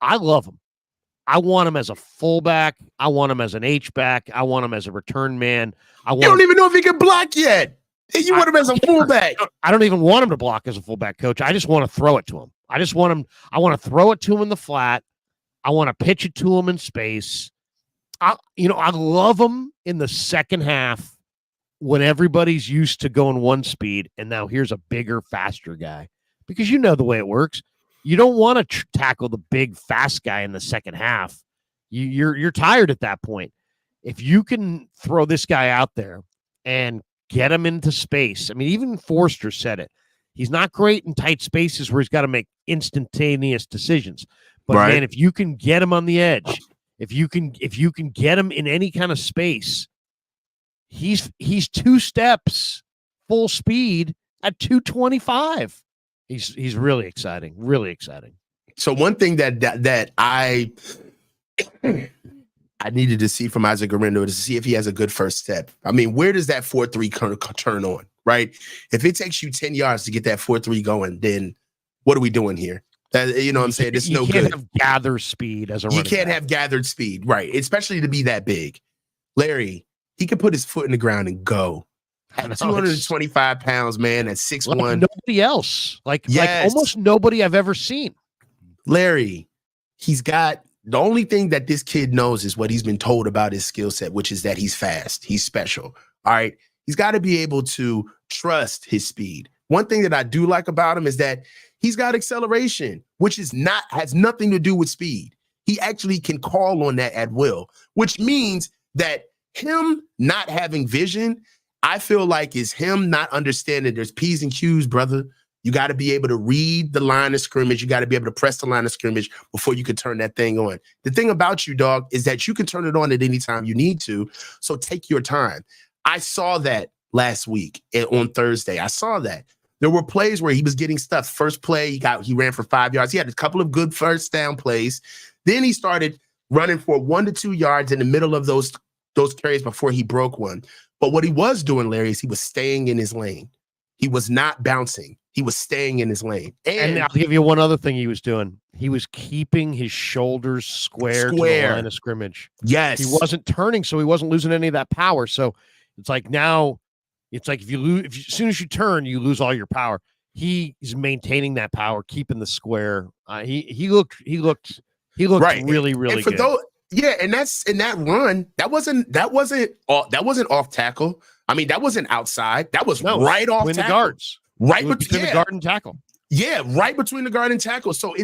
I love him. I want him as a fullback. I want him as an H-back. I want him as a return man. You don't even know if he can block yet. You want him as a fullback. I don't even want him to block as a fullback, coach. I just want to throw it to him. I want to throw it to him in the flat. I want to pitch it to him in space. I love him in the second half when everybody's used to going one speed, and now here's a bigger, faster guy. Because you know the way it works. You don't want to tackle the big, fast guy in the second half. You're tired at that point. If you can throw this guy out there and get him into space. I mean, even Forster said it. He's not great in tight spaces where he's got to make instantaneous decisions. But man, if you can get him on the edge, if you can get him in any kind of space, he's 2 steps full speed at 225. He's really exciting, really exciting. So one thing that I needed to see from Isaac Guerrero is to see if he has a good first step. I mean, where does that 4.3 turn on, right? If it takes you 10 yards to get that 4.3 going, then what are we doing here? You know what I'm saying? It's no good. You can't have gather speed as a running back. You can't have gathered speed, right? Especially to be that big. Larry, he can put his foot in the ground and go. At 225 pounds, man, at 6'1". Like nobody else. Like almost nobody I've ever seen. Larry, he's got the only thing that this kid knows is what he's been told about his skill set, which is that he's fast. He's special. All right. He's got to be able to trust his speed. One thing that I do like about him is that he's got acceleration, which has nothing to do with speed. He actually can call on that at will, which means that him not having vision, I feel like is him not understanding there's P's and Q's, brother. You got to be able to read the line of scrimmage. You got to be able to press the line of scrimmage before you can turn that thing on. The thing about you, dog, is that you can turn it on at any time you need to. So take your time. I saw that last week on Thursday. I saw that. There were plays where he was getting stuff. First play, he ran for 5 yards. He had a couple of good first down plays. Then he started running for 1 to 2 yards in the middle of those carries before he broke one. But what he was doing, Larry, is he was staying in his lane. He was not bouncing. He was staying in his lane. And I'll give you one other thing he was doing. He was keeping his shoulders square to the line of scrimmage. Yes. He wasn't turning, so he wasn't losing any of that power. So it's like now, it's like as soon as you turn, you lose all your power. He's maintaining that power, keeping the square. He looked right. really, really and for good. And that's in that run. That wasn't off tackle. I mean, that wasn't outside. That was right off between tackle. The guards. Right between the guard and tackle. Yeah, right between the guard and tackle. So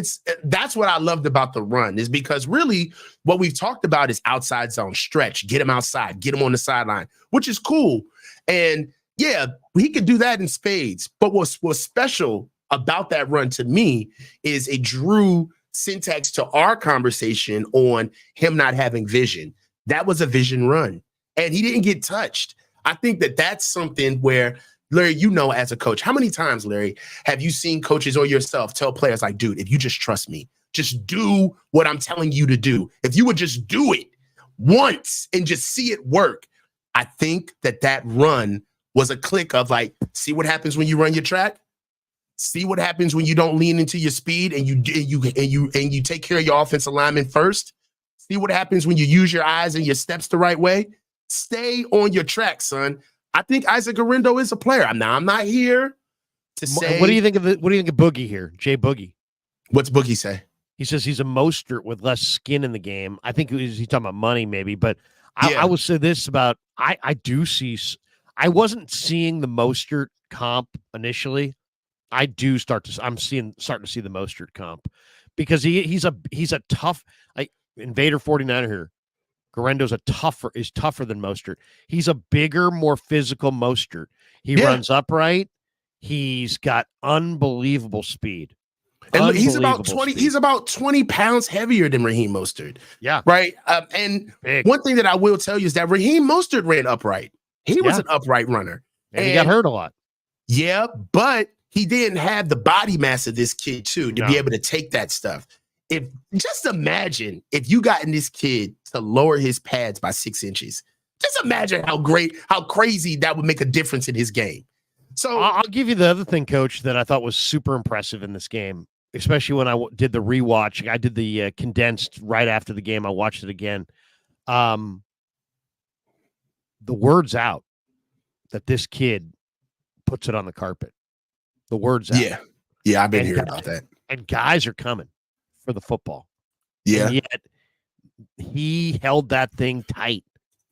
that's what I loved about the run, is because really what we've talked about is outside zone stretch, get him outside, get him on the sideline, which is cool. And yeah, he could do that in spades. But what's special about that run to me is it drew syntax to our conversation on him not having vision. That was a vision run, and he didn't get touched. I think that's something where, Larry, as a coach, how many times, Larry, have you seen coaches or yourself tell players like, dude, if you just trust me, just do what I'm telling you to do. If you would just do it once and just see it work. I think that run was a click of like, see what happens when you run your track? See what happens when you don't lean into your speed and you take care of your offensive lineman first? See what happens when you use your eyes and your steps the right way? Stay on your track, son. I think Isaac Guerendo is a player. I'm not here to say. What do you think of Boogie here? Jay Boogie. What's Boogie say? He says he's a Mostert with less skin in the game. I think he's talking about money, maybe. But I will say this about I do see. I wasn't seeing the Mostert comp initially. I do I'm starting to see the Mostert comp because he's a tough Invader 49er here. Guerendo's is tougher than Mostert. He's a bigger, more physical Mostert. He runs upright. He's got unbelievable speed. And he's about 20. He's about 20 pounds heavier than Raheem Mostert. Yeah. Right. And big. One thing that I will tell you is that Raheem Mostert ran upright. He was an upright runner. And he got hurt a lot. Yeah, but he didn't have the body mass of this kid too to be able to take that stuff. Just imagine if you gotten this kid to lower his pads by 6 inches. Just imagine how crazy that would make a difference in his game. So I'll give you the other thing, Coach, that I thought was super impressive in this game, especially when I did the rewatch. I did the condensed right after the game. I watched it again. The word's out that this kid puts it on the carpet. The word's out. Yeah, I've been hearing about that. And guys are coming for the football. Yeah. And yet he held that thing tight.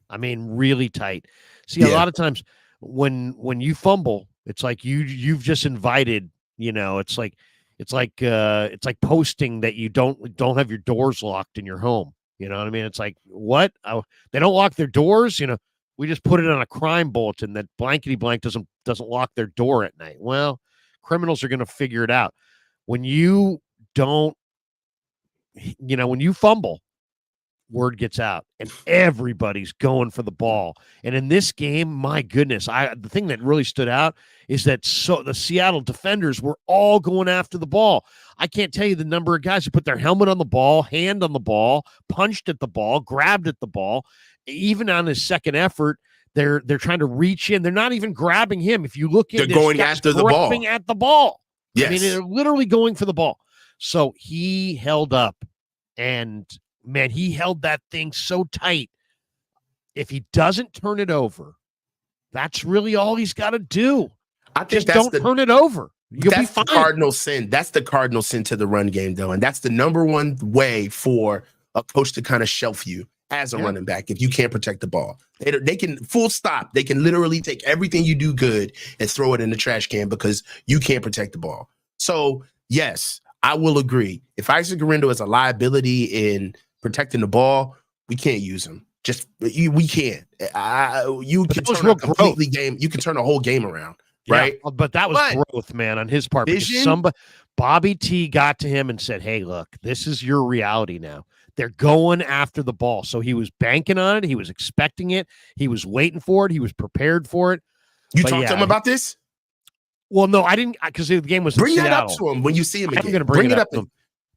I mean, really tight. See, a lot of times when you fumble, it's like you've just invited, it's like posting that you don't have your doors locked in your home. You know what I mean? It's like, what? They don't lock their doors, we just put it on a crime bulletin that blankety blank doesn't lock their door at night. Well, criminals are going to figure it out. When you don't, when you fumble, word gets out and everybody's going for the ball. And in this game, my goodness, the thing that really stood out is that the Seattle defenders were all going after the ball. I can't tell you the number of guys who put their helmet on the ball, hand on the ball, punched at the ball, grabbed at the ball. Even on his second effort, they're trying to reach in. They're not even grabbing him. If you look at they're going after the ball. At the ball. Yes. I mean, they're literally going for the ball. So he held up, and man, he held that thing so tight. If he doesn't turn it over, that's really all he's got to do. I think don't turn it over. You'll be fine. The cardinal sin. That's the cardinal sin to the run game, though, and that's the number one way for a coach to kind of shelf you as a running back if you can't protect the ball. They can full stop. They can literally take everything you do good and throw it in the trash can because you can't protect the ball. So, yes, I will agree. If Isaac Guerendo is a liability in protecting the ball, we can't use him. We can't. You can turn a whole game around. right? But that was growth, man, on his part. Vision, Because Bobby T got to him and said, hey, look, this is your reality now. They're going after the ball. So he was banking on it. He was expecting it. He was waiting for it. He was prepared for it. you talked to him about this? Well, no, I didn't, because the game was in Bring Seattle. that up to him when you see him again. I'm going to bring it up to him.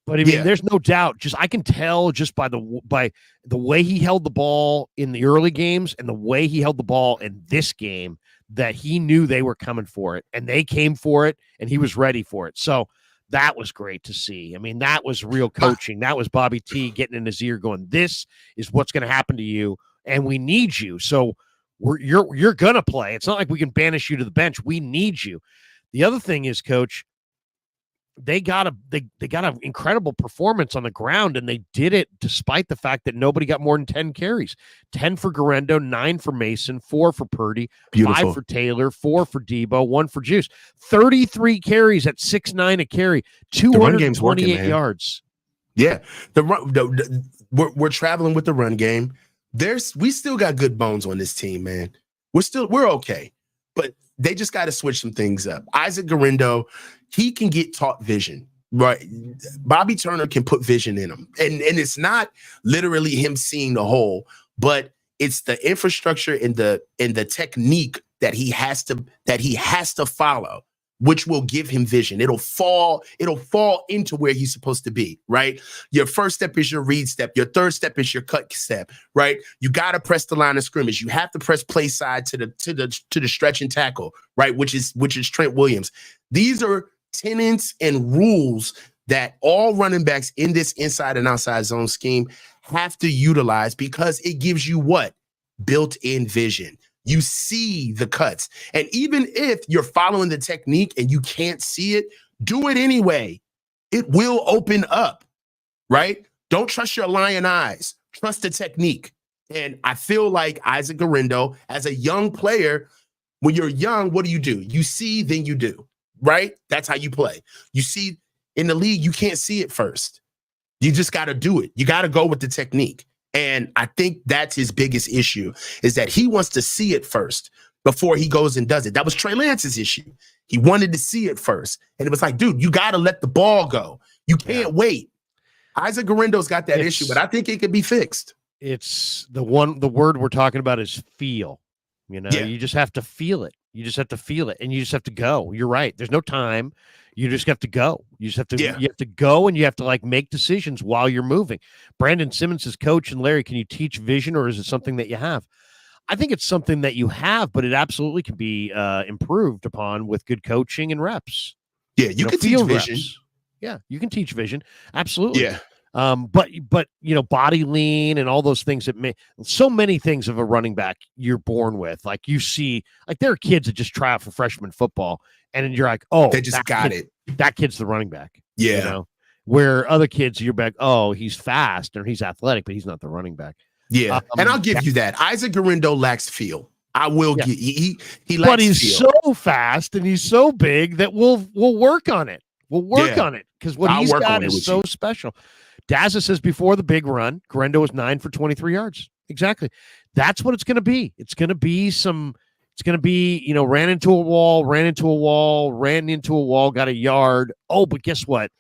But I mean, there's no doubt. Just I can tell just by the way he held the ball in the early games and the way he held the ball in this game that he knew they were coming for it, and they came for it, and he was ready for it. So that was great to see. I mean, that was real coaching. That was Bobby T getting in his ear, going, "This is what's going to happen to you, and we need you. So you're going to play. It's not like we can banish you to the bench. We need you." The other thing is, Coach, they got an incredible performance on the ground, and they did it despite the fact that nobody got more than 10 carries. 10 for Garendo, 9 for Mason, 4 for Purdy, Beautiful. 5 for Taylor, 4 for Debo, 1 for Juice. 33 carries at 6.9 a carry, 228 yards. Yeah, we're traveling with the run game. We still got good bones on this team, man. We're okay, but they just got to switch some things up. Isaac Garendo, he can get taught vision, right? Bobby Turner can put vision in him, and it's not literally him seeing the hole, but it's the infrastructure and the technique that he has to follow, which will give him vision. It'll fall into where he's supposed to be, right? Your first step is your read step. Your third step is your cut step, right? You got to press the line of scrimmage. You have to press play side to the stretch and tackle, right? Which is Trent Williams. These are tenets and rules that all running backs in this inside and outside zone scheme have to utilize, because it gives you what? Built-in vision. You see the cuts. And even if you're following the technique and you can't see it, do it anyway. It will open up, right? Don't trust your lion eyes. Trust the technique. And I feel like Isaac Garendo, as a young player, when you're young, what do? You see, then you do, right? That's how you play. You see, in the league, you can't see it first. You just got to do it. You got to go with the technique. And I think that's his biggest issue, is that he wants to see it first before he goes and does it. That was Trey Lance's issue. He wanted to see it first. And it was like, dude, you got to let the ball go. You can't wait. Isaac Garendo's got that issue, but I think it could be fixed. It's the word we're talking about is feel. You just have to feel it. You just have to feel it, and you just have to go. You're right. There's no time. You just have to go. You just have to. You have to go, and you have to make decisions while you're moving. Brandon Simmons says, "Coach and Larry, can you teach vision, or is it something that you have?" I think it's something that you have, but it absolutely can be improved upon with good coaching and reps. Yeah, you can teach vision. Reps. Yeah, you can teach vision. Absolutely. Yeah. But body lean and all those things so many things of a running back you're born with. Like you see, there are kids that just try out for freshman football, and you're like, oh, they just got it. That kid's the running back. Yeah. Where other kids, you're back, oh, he's fast or he's athletic, but he's not the running back. Yeah. And I'll give you that. Isaac Garendo lacks feel. I will give he lacks but he's feel. So fast and he's so big that we'll work on it. We'll work on it, because what he's got is so special. Dazza says before the big run, Garendo was 9 for 23 yards. Exactly. That's what it's going to be. It's going to be ran into a wall, got a yard. Oh, but guess what?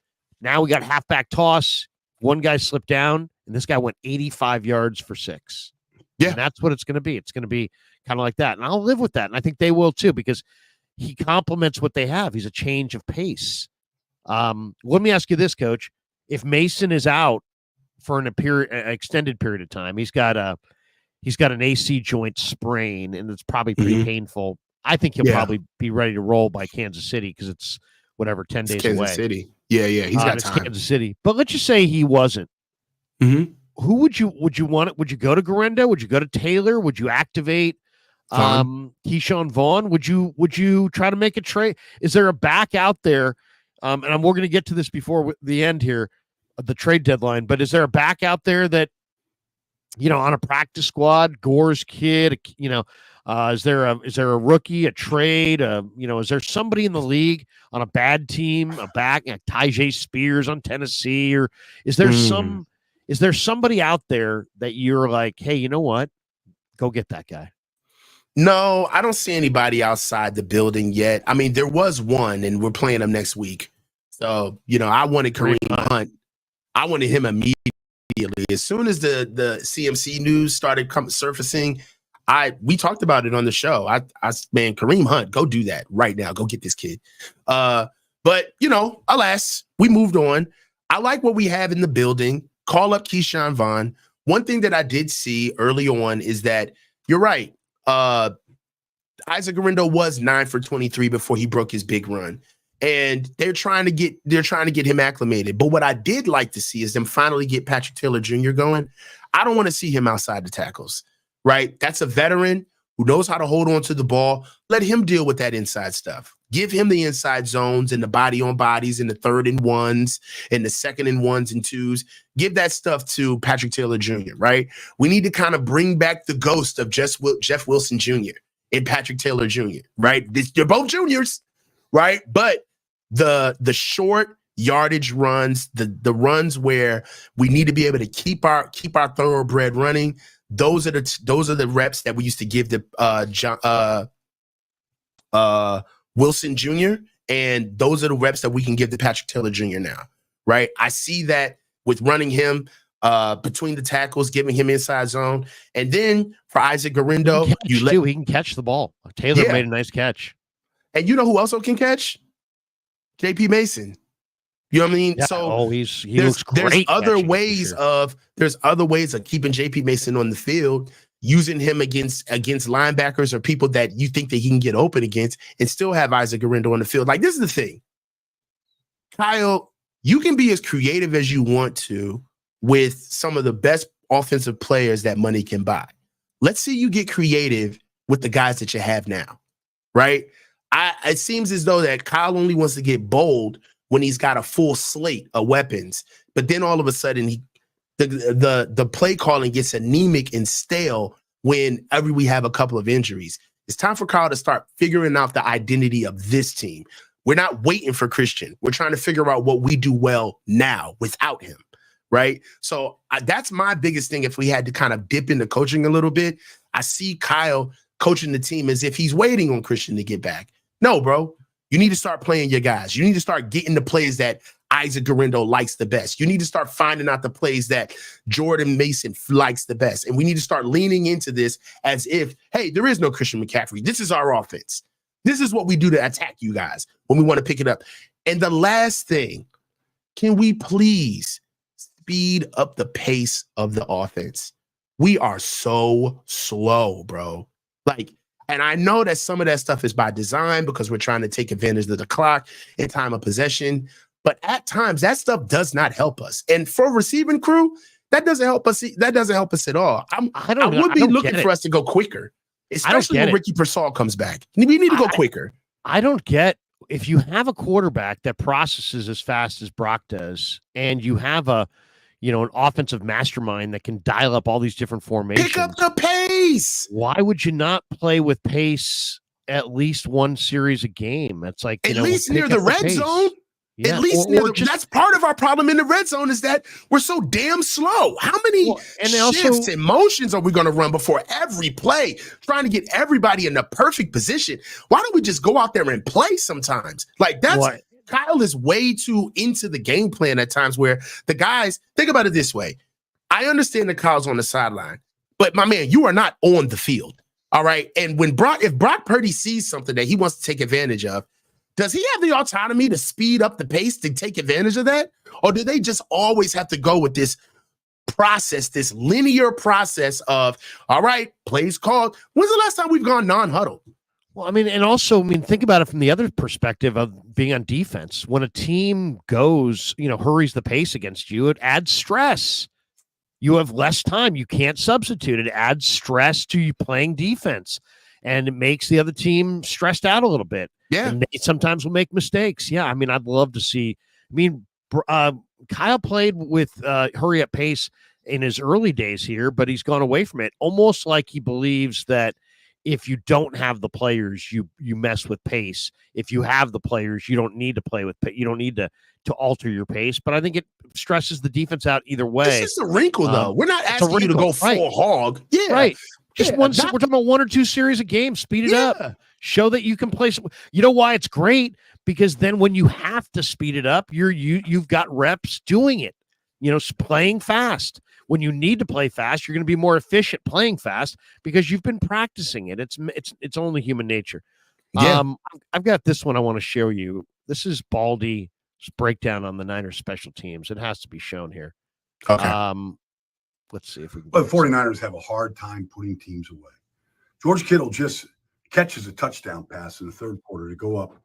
Now we got halfback toss. One guy slipped down, and this guy went 85 yards for 6. Yeah. And that's what it's going to be. It's going to be kind of like that. And I'll live with that. And I think they will too, because he complements what they have. He's a change of pace. Let me ask you this, Coach. If Mason is out for an extended period of time, he's got an AC joint sprain, and it's probably pretty painful. I think he'll probably be ready to roll by Kansas City, because it's 10 days away. Kansas City. Yeah, he's got time. Kansas City. But let's just say he wasn't. Mm-hmm. Who would you want it? Would you go to Garendo? Would you go to Taylor? Would you activate Keyshawn Vaughn? Would you try to make a trade? Is there a back out there? And we're going to get to this before the end here, the trade deadline. But is there a back out there that, on a practice squad, Gore's kid, is there a rookie, a trade, is there somebody in the league on a bad team, a back, like Tyjae Spears on Tennessee, or is there somebody out there that you're like, hey, you know what? Go get that guy. No, I don't see anybody outside the building yet. I mean, there was one, and we're playing them next week. So, I wanted Kareem Hunt. I wanted him immediately. As soon as the CMC news started surfacing, we talked about it on the show. Man, Kareem Hunt, go do that right now. Go get this kid. But, alas, we moved on. I like what we have in the building. Call up Keyshawn Vaughn. One thing that I did see early on is that you're right. Isaac Guerrero was 9 for 23 before he broke his big run. And they're trying to get him acclimated. But what I did like to see is them finally get Patrick Taylor Jr. going. I don't want to see him outside the tackles, right? That's a veteran who knows how to hold on to the ball. Let him deal with that inside stuff. Give him the inside zones and the body on bodies and the 3rd and 1s and the 2nd and 1s and 2s. Give that stuff to Patrick Taylor Jr., right? We need to kind of bring back the ghost of Jeff Wilson Jr. and Patrick Taylor Jr., right? They're both juniors, right? But the short yardage runs, the runs where we need to be able to keep our thoroughbred running, those are the reps that we used to give the Wilson Jr., and those are the reps that we can give to Patrick Taylor Jr. now, right? I see that with running him between the tackles, giving him inside zone, and then for Isaac Guerrero, he can catch the ball. Taylor made a nice catch, and you know who also can catch? JP Mason. You know what I mean? Yeah. So he looks great. There's other ways of keeping JP Mason on the field, using him against linebackers or people that you think that he can get open against, and still have Isaac Guerrero on the field. Like, this is the thing, Kyle, you can be as creative as you want to with some of the best offensive players that money can buy. Let's see you get creative with the guys that you have now, right? It seems as though that Kyle only wants to get bold when he's got a full slate of weapons, but then all of a sudden the play calling gets anemic and stale whenever we have a couple of injuries. It's time for Kyle to start figuring out the identity of this team. We're not waiting for Christian. We're trying to figure out what we do well now without him, right? So that's my biggest thing. If we had to kind of dip into coaching a little bit, I see Kyle coaching the team as if he's waiting on Christian to get back. No, bro. You need to start playing your guys. You need to start getting the plays that Isaac Guerrero likes the best. You need to start finding out the plays that Jordan Mason likes the best. And we need to start leaning into this as if, hey, there is no Christian McCaffrey. This is our offense. This is what we do to attack you guys when we want to pick it up. And the last thing, can we please speed up the pace of the offense? We are so slow, bro. And I know that some of that stuff is by design because we're trying to take advantage of the clock and time of possession. But at times, that stuff does not help us. And for receiving crew, that doesn't help us. That doesn't help us at all. I would be looking for us to go quicker, especially when Ricky Pearsall comes back. We need to go quicker. I don't get, if you have a quarterback that processes as fast as Brock does, and you have an offensive mastermind that can dial up all these different formations. Pick up the pace. Why would you not play with pace at least one series a game? That's like, at least near the red zone. Yeah. At least that's part of our problem in the red zone is that we're so damn slow. How many shifts and motions are we going to run before every play, trying to get everybody in the perfect position? Why don't we just go out there and play sometimes? Kyle is way too into the game plan at times where the guys, think about it this way. I understand that Kyle's on the sideline, but my man, you are not on the field. All right. And if Brock Purdy sees something that he wants to take advantage of, does he have the autonomy to speed up the pace to take advantage of that? Or do they just always have to go with this process, this linear process of, all right, plays called? When's the last time we've gone non-huddle? Well, think about it from the other perspective of being on defense. When a team goes, hurries the pace against you, it adds stress. You have less time. You can't substitute. It adds stress to you playing defense, and it makes the other team stressed out a little bit. Yeah. And they sometimes will make mistakes. Yeah. I'd love to see. Kyle played with hurry up pace in his early days here, but he's gone away from it, almost like he believes that if you don't have the players, you mess with pace. If you have the players, you don't need to play with pace. You don't need to alter your pace. But I think it stresses the defense out either way. It's just a wrinkle, though. We're not asking you to go full hog. Yeah. Right. Just we're talking about 1 or 2 series a game. Speed it up. Show that you can play. You know why it's great? Because then when you have to speed it up, you've got reps doing it. Playing fast. When you need to play fast, you're going to be more efficient playing fast because you've been practicing it. It's only human nature. Yeah. I've got this one I want to show you. This is Baldy's breakdown on the Niners special teams. It has to be shown here. Okay. Let's see if we can. But the 49ers have a hard time putting teams away. George Kittle just catches a touchdown pass in the third quarter to go up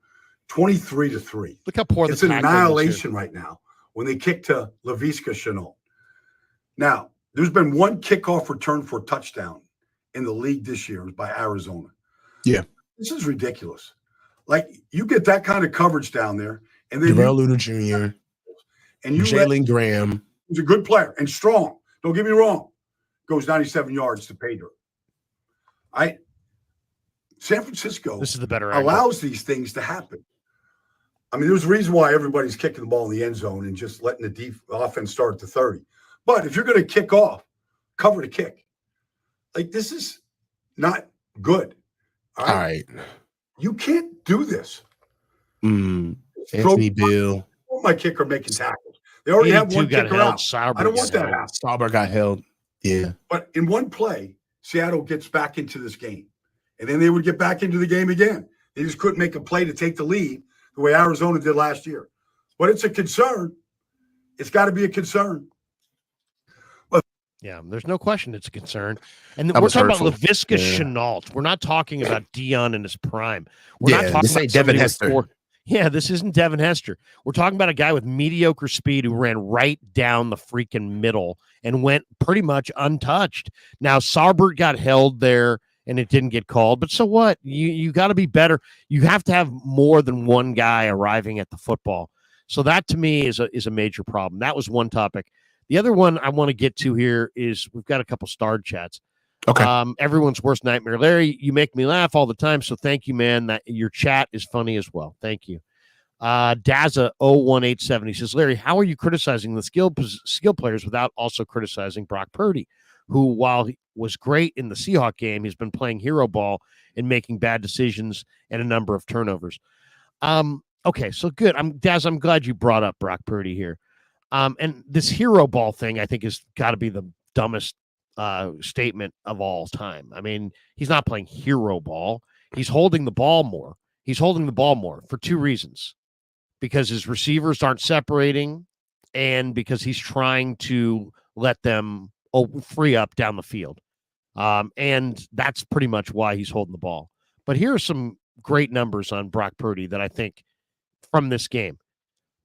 23-3. Look how poor it's an annihilation right now when they kick to Laviska Shenault. Now, there's been one kickoff return for a touchdown in the league this year by Arizona. Yeah. This is ridiculous. Like, you get that kind of coverage down there, and then Darrell Luter Jr. and you Jalen Graham. He's a good player and strong. Don't get me wrong. Goes 97 yards to pay dirt. San Francisco this is the better allows these things to happen. I mean, there's a reason why everybody's kicking the ball in the end zone and just letting the offense start at the 30. But if you're going to kick off, cover the kick. Like, this is not good. All right. You can't do this. Anthony Bill. My kicker making tackles. They already have one kicker out. Sauber I don't want that to happen. Sauber got held. Yeah. But in one play, Seattle gets back into this game. And then they would get back into the game again. They just couldn't make a play to take the lead the way Arizona did last year. But it's a concern. It's got to be a concern. Yeah, there's no question it's a concern. And we're talking about Laviska Shenault. We're not talking about Dion in his prime. We're not talking about Devin Hester. This isn't Devin Hester. We're talking about a guy with mediocre speed who ran right down the freaking middle and went pretty much untouched. Now, Saubert got held there and it didn't get called, but so what? You got to be better. You have to have more than one guy arriving at the football. So that to me is a major problem. That was one topic. The other one I want to get to here is we've got a couple starred chats. Okay. Everyone's worst nightmare. Larry, you make me laugh all the time, so thank you, man. That your chat is funny as well. Thank you. Daza 0187, he says, Larry, how are you criticizing the skill players without also criticizing Brock Purdy, who, while he was great in the Seahawks game, he's been playing hero ball and making bad decisions and a number of turnovers. Okay, so good. Daz, I'm glad you brought up Brock Purdy here. And this hero ball thing, I think, has got to be the dumbest statement of all time. I mean, he's not playing hero ball. He's holding the ball more. He's holding the ball more for two reasons. Because his receivers aren't separating and because he's trying to let them free up down the field. And that's pretty much why he's holding the ball. But here are some great numbers on Brock Purdy that I think from this game.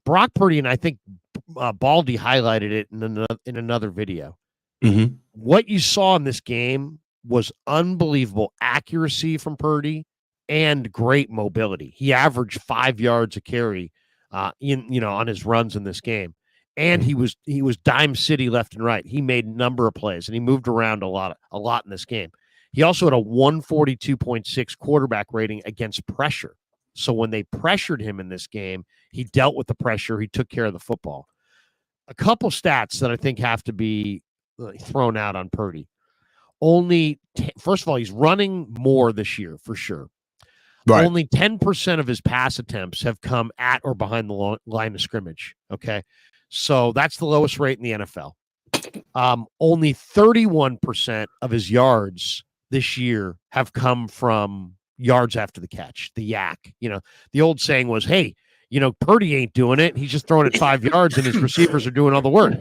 Brock Purdy, and I think Baldy highlighted it in another video. Mm-hmm. What you saw in this game was unbelievable accuracy from Purdy and great mobility. He averaged 5 yards a carry on his runs in this game. And he was dime city left and right. He made a number of plays and he moved around a lot in this game. He also had a 142.6 quarterback rating against pressure. So when they pressured him in this game, he dealt with the pressure. He took care of the football. A couple stats that I think have to be thrown out on Purdy. First of all, he's running more this year for sure. Right. Only 10% of his pass attempts have come at or behind the line of scrimmage. Okay. So that's the lowest rate in the NFL. Only 31% of his yards this year have come from yards after the catch, the yak. The old saying was, hey, Purdy ain't doing it. He's just throwing it 5 yards and his receivers are doing all the work.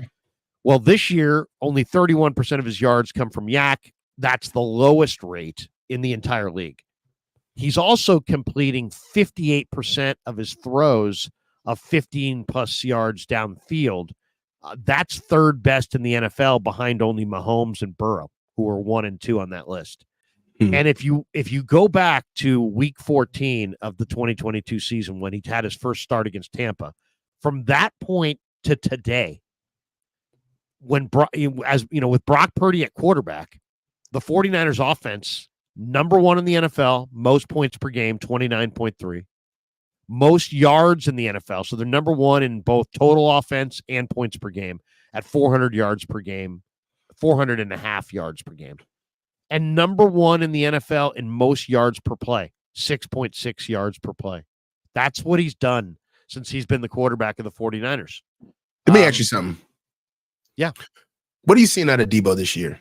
Well, this year, only 31% of his yards come from yak. That's the lowest rate in the entire league. He's also completing 58% of his throws of 15-plus yards downfield. That's third best in the NFL behind only Mahomes and Burrow, who are 1 and 2 on that list. And if you go back to week 14 of the 2022 season when he had his first start against Tampa, from that point to today, with Brock Purdy at quarterback, the 49ers offense, number 1 in the NFL, most points per game, 29.3. Most yards in the NFL. So they're number 1 in both total offense and points per game at 400 yards per game, 400.5 yards per game. and number 1 in the NFL in most yards per play, 6.6 yards per play. That's what he's done since he's been the quarterback of the 49ers. Let me ask you something. Yeah. What are you seeing out of Debo this year?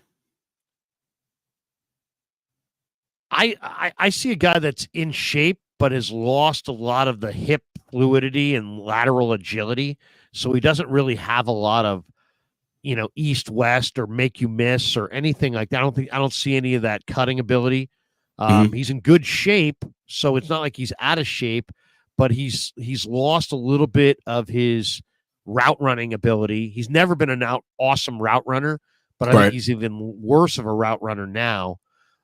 I see a guy that's in shape, but has lost a lot of the hip fluidity and lateral agility. So he doesn't really have a lot of, east, west, or make you miss or anything like that. I don't see any of that cutting ability. He's in good shape, so it's not like he's out of shape, but he's lost a little bit of his route running ability. He's never been an awesome route runner, but I think he's even worse of a route runner now.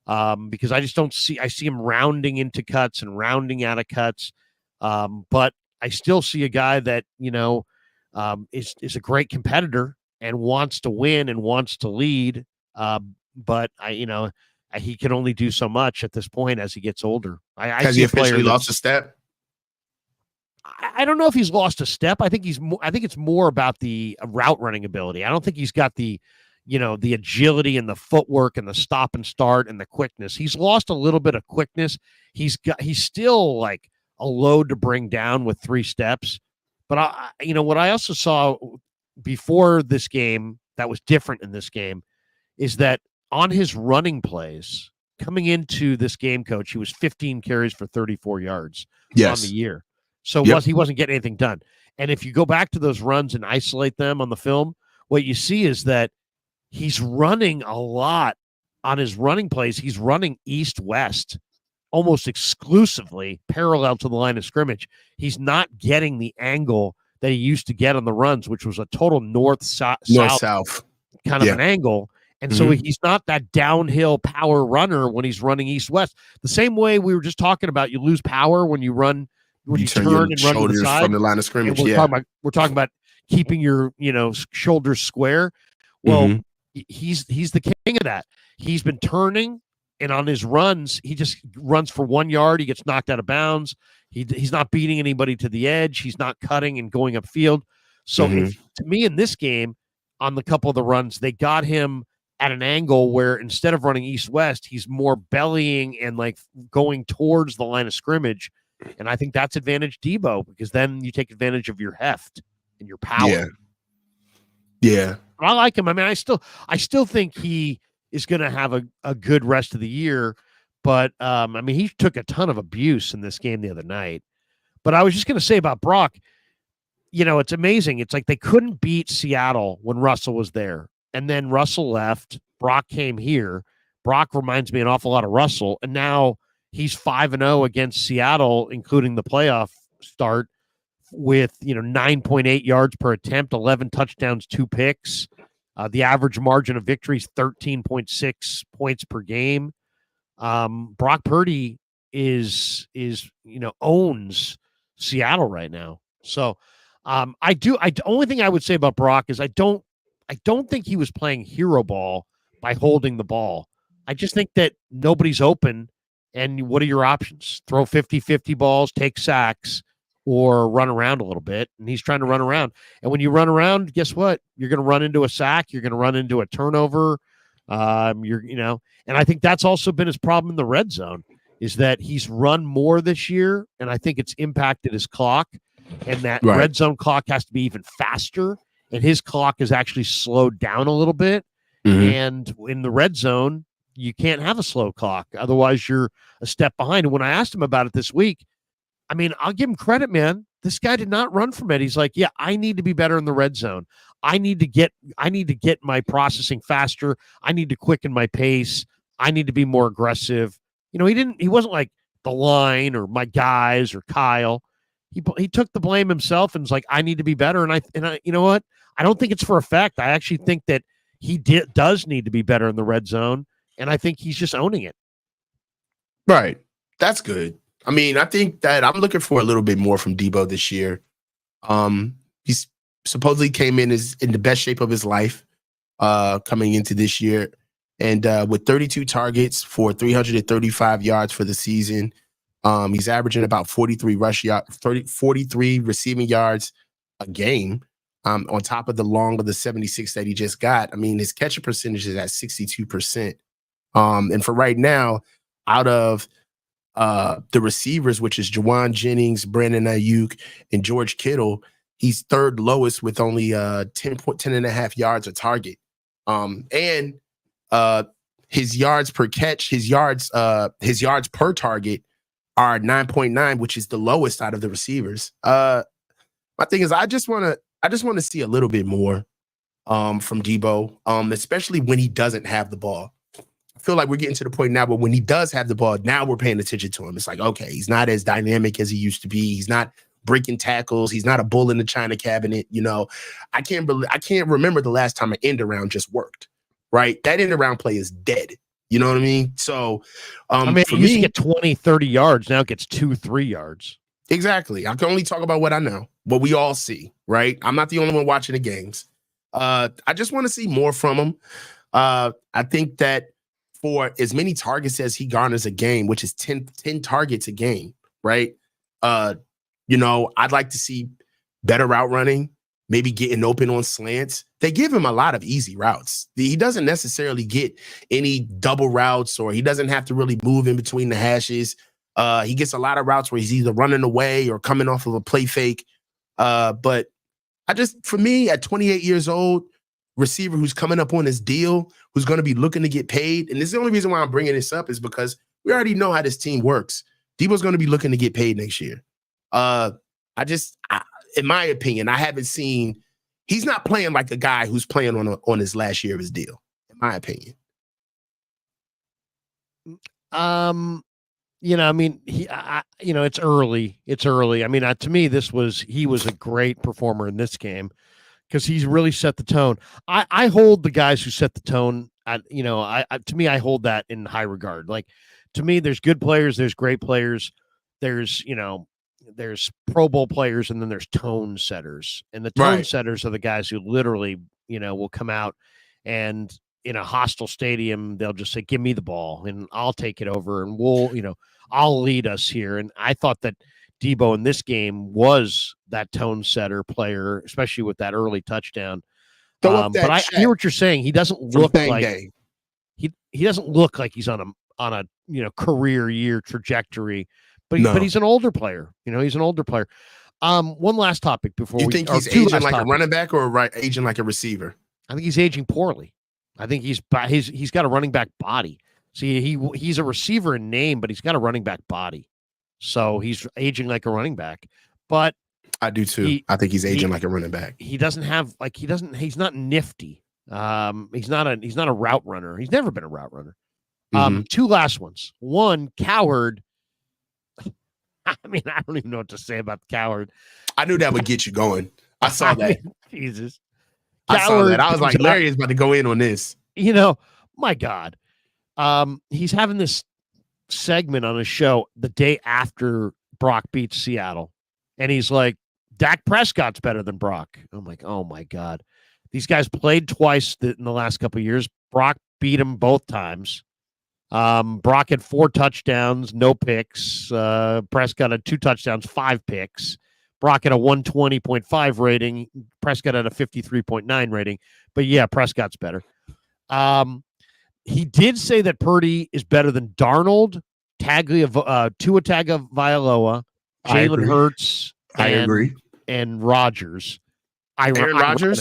Because I just don't see, I see him rounding into cuts and rounding out of cuts. But I still see a guy that, is a great competitor and wants to win and wants to lead. But he can only do so much at this point as he gets older. Has he officially lost a step? I don't know if he's lost a step. I think it's more about the route running ability. I don't think he's got the agility and the footwork and the stop and start and the quickness. He's lost a little bit of quickness. He's still like a load to bring down with 3 steps. But what I also saw before this game that was different in this game is that on his running plays coming into this game, Coach, he was 15 carries for 34 yards on the year. So he wasn't getting anything done. And if you go back to those runs and isolate them on the film, what you see is that he's running a lot on his running plays. He's running east-west almost exclusively parallel to the line of scrimmage. He's not getting the angle that he used to get on the runs, which was a total north-south kind of an angle. And so he's not that downhill power runner when he's running east-west. The same way we were just talking about, you lose power when you run, when you turn and run to the side. From the line of scrimmage. We're talking about keeping your shoulders square. Well, he's the king of that. He's been turning, and on his runs, he just runs for 1 yard. He gets knocked out of bounds. He's not beating anybody to the edge. He's not cutting and going upfield. So to me, in this game, on the couple of the runs, they got him at an angle where instead of running east-west, he's more bellying and like going towards the line of scrimmage. And I think that's advantage Debo, because then you take advantage of your heft and your power. Yeah. I like him. I mean, I still think he is going to have a good rest of the year. But, I mean, he took a ton of abuse in this game the other night. But I was just going to say about Brock, it's amazing. It's like they couldn't beat Seattle when Russell was there. And then Russell left. Brock came here. Brock reminds me an awful lot of Russell. And now he's 5-0 against Seattle, including the playoff start, with 9.8 yards per attempt, 11 touchdowns, 2 picks. The average margin of victory is 13.6 points per game. Brock Purdy owns Seattle right now. So the only thing I would say about Brock is I don't think he was playing hero ball by holding the ball. I just think that nobody's open. And what are your options? Throw 50-50 balls, take sacks, or run around a little bit. And he's trying to run around. And when you run around, guess what? You're going to run into a sack. You're going to run into a turnover. And I think that's also been his problem in the red zone, is that he's run more this year. And I think it's impacted his clock, and that red zone clock has to be even faster. And his clock is actually slowed down a little bit. And in the red zone, you can't have a slow clock. Otherwise, you're a step behind. And when I asked him about it this week, I mean, I'll give him credit, man. This guy did not run from it. He's like, yeah, I need to be better in the red zone. I need to get my processing faster. I need to quicken my pace. I need to be more aggressive. He wasn't like the line or my guys or Kyle. He took the blame himself and was like, I need to be better. And I you know what? I don't think it's for effect. I actually think that he does need to be better in the red zone. And I think he's just owning it. Right. That's good. I mean, I think that I'm looking for a little bit more from Debo this year. He's supposedly came in the best shape of his life coming into this year. And with 32 targets for 335 yards for the season, he's averaging about 43 receiving yards a game, on top of the long of the 76 that he just got. I mean, his catching percentage is at 62%. And for right now, out of the receivers, which is Juwan Jennings, Brandon Ayuk, and George Kittle, he's third lowest with only 10 and a half yards a target. And his yards per catch, his yards per target are 9.9, which is the lowest out of the receivers. My thing is, I just want to see a little bit more from Debo, especially when he doesn't have the ball. I feel like we're getting to the point now where when he does have the ball, now we're paying attention to him. It's like, okay, he's not as dynamic as he used to be. He's not breaking tackles. He's not a bull in the china cabinet. You know, I can't remember the last time an end around just worked. Right, that end around play is dead. You know what I mean? So, it used to get 20, 30 yards. Now it gets 2-3 yards. Exactly. I can only talk about what I know, what we all see. Right. I'm not the only one watching the games. I just want to see more from him. I think that for as many targets as he garners a game, which is 10 targets a game, right? I'd like to see better route running, maybe getting open on slants. They give him a lot of easy routes. He doesn't necessarily get any double routes, or he doesn't have to really move in between the hashes. He gets a lot of routes where he's either running away or coming off of a play fake. But for me, at 28 years old, receiver who's coming up on his deal, who's going to be looking to get paid. And this is the only reason why I'm bringing this up is because we already know how this team works. Debo's going to be looking to get paid next year. In my opinion, I haven't seen, he's not playing like a guy who's playing on his last year of his deal, in my opinion. It's early. It's early. I mean, to me, he was a great performer in this game because he's really set the tone. I hold the guys who set the tone. To me, I hold that in high regard. Like, to me, there's good players, there's great players, there's Pro Bowl players, and then there's tone setters. And the tone setters are the guys who literally, will come out and in a hostile stadium, they'll just say, "Give me the ball and I'll take it over and I'll lead us here." And I thought that Debo in this game was that tone setter player, especially with that early touchdown. But I hear what you're saying. He doesn't look like he doesn't look like he's on a career year trajectory. But he's an older player. He's an older player. One last topic before you think he's aging like a running back or aging like a receiver? I think he's aging poorly. I think he's got a running back body. See, he's a receiver in name, but he's got a running back body. So he's aging like a running back. But I do too. I think he's aging like a running back. He's not nifty. He's not a route runner. He's never been a route runner. Two last ones. One, Coward. I mean, I don't even know what to say about Coward. I knew that would get you going. I saw that. Jesus. I saw that. I was like, Larry is about to go in on this. My God. He's having this segment on his show the day after Brock beats Seattle. And he's like, Dak Prescott's better than Brock. I'm like, oh my God. These guys played twice in the last couple of years. Brock beat him both times. Brock had 4 touchdowns, no picks. Prescott had 2 touchdowns, 5 picks. Brock had a 120.5 rating. Prescott had a 53.9 rating. But yeah, Prescott's better. He did say that Purdy is better than Darnold, Tua Tagovailoa, Jalen Hurts. I agree. And Rodgers. Aaron Rodgers?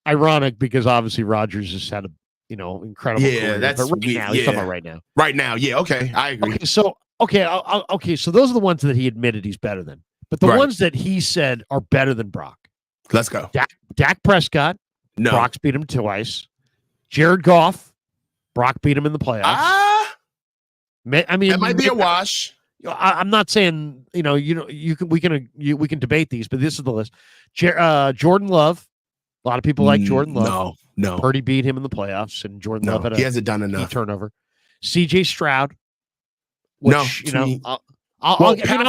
Ironic because obviously Rodgers has had a incredible career. That's but right now. He's talking about right now. Right now, yeah, okay, I agree. Okay, so those are the ones that he admitted he's better than. But the ones that he said are better than Brock. Let's go. Dak Prescott. No. Brock's beat him twice. Jared Goff. Brock beat him in the playoffs. That might be a wash. I'm not saying we can debate these, but this is the list. Jordan Love. A lot of people like Jordan Love. No. Purdy beat him in the playoffs, and Jordan Love had he hasn't done enough turnover. CJ Stroud. Which, I'll even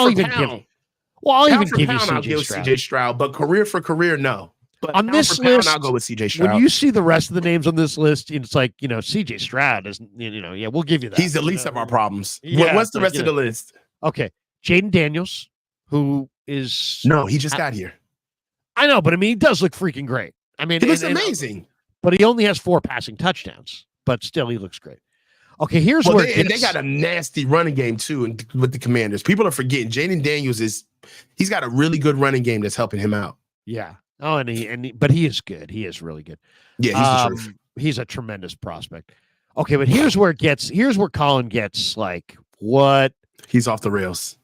give you CJ Stroud, but career for career, no. But on this list, I'll go with CJ Stroud. When you see the rest of the names on this list, it's like, CJ Stroud is, we'll give you that. He's the least of our problems. Yeah, what's the rest of the list? Okay. Jaden Daniels, who is. No, he just got here. I know, but he does look freaking great. He looks amazing. But he only has 4 passing touchdowns, but still he looks great. Okay, here's Well, where they got a nasty running game too, and with the Commanders, people are forgetting. Jaden Daniels he's got a really good running game that's helping him out. Yeah. Oh, but he is good. He is really good. Yeah, he's the truth. He's a tremendous prospect. Okay, but here's where Colin gets like what He's off the rails.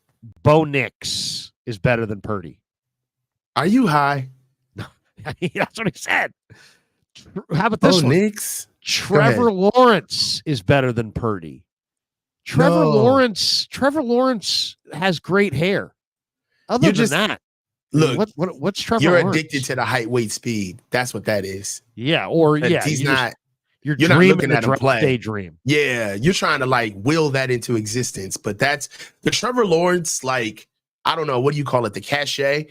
Bo Nix is better than Purdy. Are you high? That's what he said. How about this one? Nix? Trevor Lawrence is better than Purdy. Trevor Lawrence has great hair. Other than that, look, what's Trevor You're Lawrence? addicted to the height, weight, speed. That's what that is. Yeah, or yeah, he's not. You're not looking at him play. Daydream. Yeah, you're trying to like will that into existence. But that's the Trevor Lawrence, like, I don't know, what do you call it? The cachet.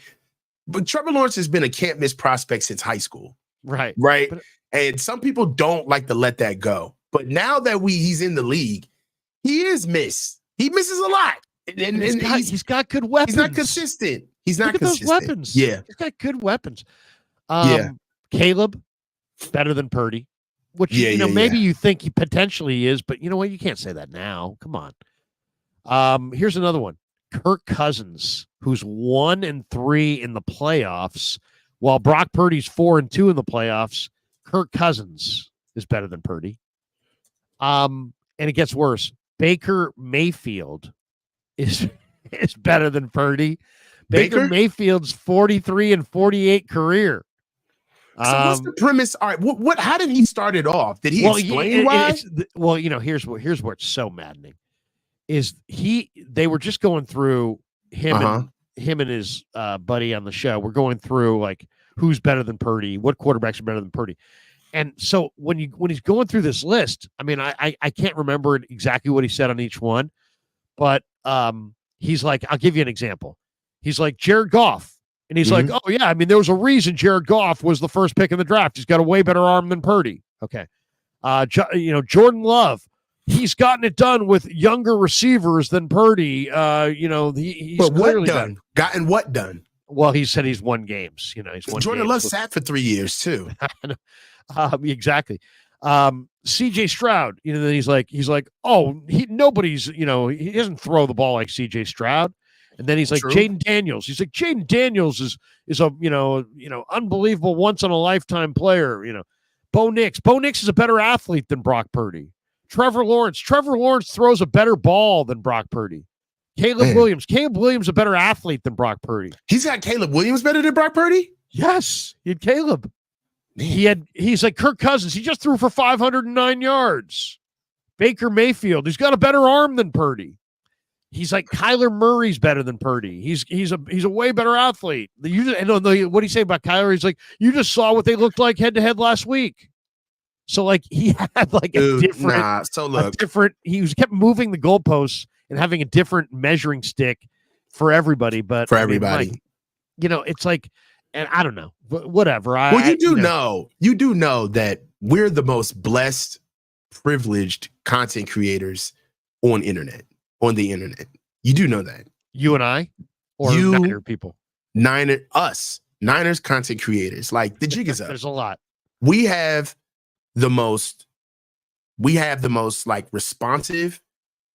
But Trevor Lawrence has been a can't miss prospect since high school. Right. But, and some people don't like to let that go. But now that he's in the league, he is missed. He misses a lot. And he's got good weapons. He's not consistent. He's not Look consistent. at those weapons. Yeah. He's got good weapons. Yeah. Caleb, better than Purdy. Which, maybe you think he potentially is, but you know what? You can't say that now. Come on. Here's another one. Kirk Cousins, who's 1-3 in the playoffs, while Brock Purdy's 4-2 in the playoffs. Kirk Cousins is better than Purdy. And it gets worse. Baker Mayfield is better than Purdy. Baker Mayfield's 43-48 career. So what's the premise? All right, how did he start it off? Did he explain why? Here's where it's so maddening. Is they were just going through him and his buddy on the show. We're going through like who's better than Purdy, what quarterbacks are better than Purdy. And so when he's going through this list, I mean, I can't remember exactly what he said on each one, but he's like, I'll give you an example. He's like Jared Goff. And he's like, oh, yeah, I mean, there was a reason Jared Goff was the first pick in the draft. He's got a way better arm than Purdy. Okay. Jordan Love, he's gotten it done with younger receivers than Purdy. He's but clearly what done? Gotten what done? Well, he said he's won games. He's won Jordan games. Love sat for 3 years, too. Exactly. CJ Stroud, then he's like, oh, nobody's, he doesn't throw the ball like CJ Stroud. And then he's like, Jaden Daniels. He's like, Jaden Daniels is a unbelievable once in a lifetime player. Bo Nix is a better athlete than Brock Purdy. Trevor Lawrence throws a better ball than Brock Purdy. Caleb Williams a better athlete than Brock Purdy. He's got Caleb Williams better than Brock Purdy? Yes, he had Caleb. He's like Kirk Cousins. He just threw for 509 yards. Baker Mayfield, he's got a better arm than Purdy. He's like Kyler Murray's better than Purdy. He's a way better athlete. What do you say about Kyler? He's like, you just saw what they looked like head to head last week. So like he had like a different. He kept moving the goalposts and having a different measuring stick for everybody. But for everybody, it's like, and I don't know, whatever. You do know that we're the most blessed, privileged content creators on the internet. You do know that. You and I? Or Niner people? Niners content creators. Like, the jig is up. There's a lot. We have the most like responsive,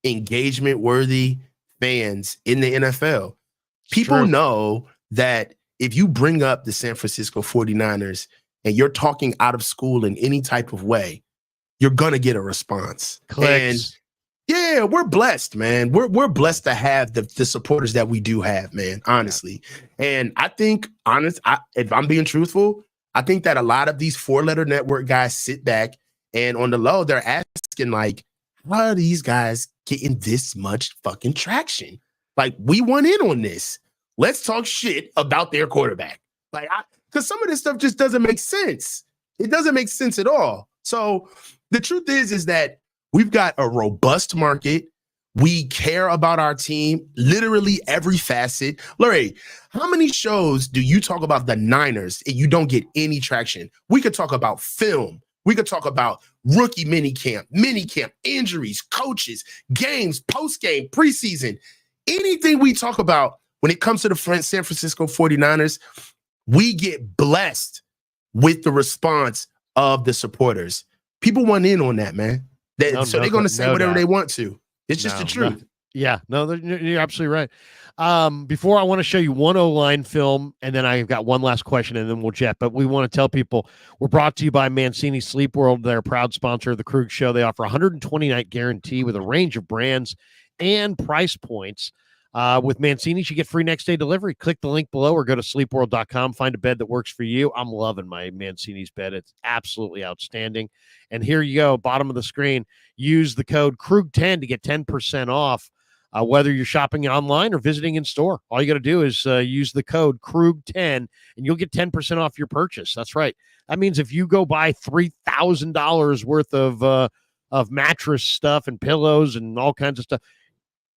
engagement-worthy fans in the NFL. People know that if you bring up the San Francisco 49ers and you're talking out of school in any type of way, you're going to get a response. Clicks. Yeah, we're blessed, man. We're blessed to have the supporters that we do have, man, honestly. Yeah. And I think, if I'm being truthful, I think that a lot of these 4-letter network guys sit back and on the low, they're asking, like, how are these guys getting this much fucking traction? Like, we went in on this. Let's talk shit about their quarterback. Like, because some of this stuff just doesn't make sense. It doesn't make sense at all. So the truth is that we've got a robust market. We care about our team, literally every facet. Larry, how many shows do you talk about the Niners and you don't get any traction? We could talk about film. We could talk about rookie minicamp, injuries, coaches, games, post-game, preseason. Anything we talk about when it comes to the San Francisco 49ers, we get blessed with the response of the supporters. People want in on that, man. So they're going to say whatever they want to. It's just the truth. You're absolutely right. Before I want to show you one O-line film, and then I've got one last question, and then we'll jet. But we want to tell people we're brought to you by Mancini Sleep World. They're a proud sponsor of the Krueger Show. They offer 120-night guarantee with a range of brands and price points. With Mancini's, you get free next-day delivery. Click the link below or go to sleepworld.com. Find a bed that works for you. I'm loving my Mancini's bed. It's absolutely outstanding. And here you go, bottom of the screen. Use the code KRUG10 to get 10% off, whether you're shopping online or visiting in store. All you got to do is use the code KRUG10, and you'll get 10% off your purchase. That's right. That means if you go buy $3,000 worth of mattress stuff and pillows and all kinds of stuff,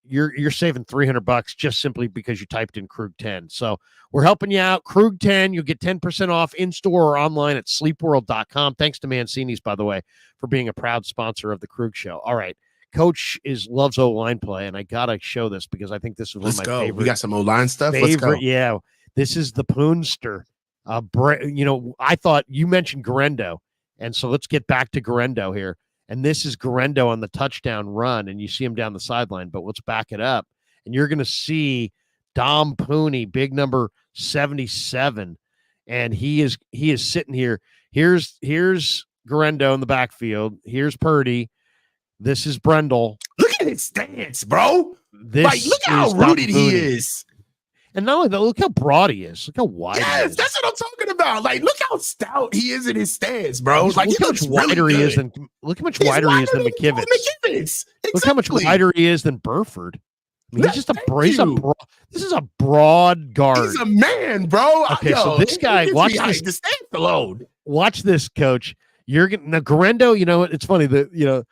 you're saving $300 just simply because you typed in Krug 10. So we're helping you out. Krug 10, you'll get 10% off in store or online at sleepworld.com. Thanks to Mancini's, by the way, for being a proud sponsor of the Krug Show. All right. Coach loves O-line play, and I got to show this because I think this is one of my favorite. We got some O-line stuff. Let's go. Yeah. This is the Poonster. I thought you mentioned Garendo, and so let's get back to Garendo here. And this is Garendo on the touchdown run, and you see him down the sideline, but let's back it up. And you're going to see Dom Pooney, big number 77, and he is sitting here. Here's Garendo in the backfield. Here's Purdy. This is Brendel. Look at his stance, bro. Look how rooted he is. And not only that, look how broad he is. Look how wide he is. That's what I'm talking about. Look how stout he is in his stance, bro. Look how much wider he is than McKivitz. Look how much wider he is than Burford. I mean, he's just this is a broad guard. He's a man, bro. Okay, so this guy, watch this. The stance alone. Watch this, Coach. You're getting now Garendo. You know, it's funny that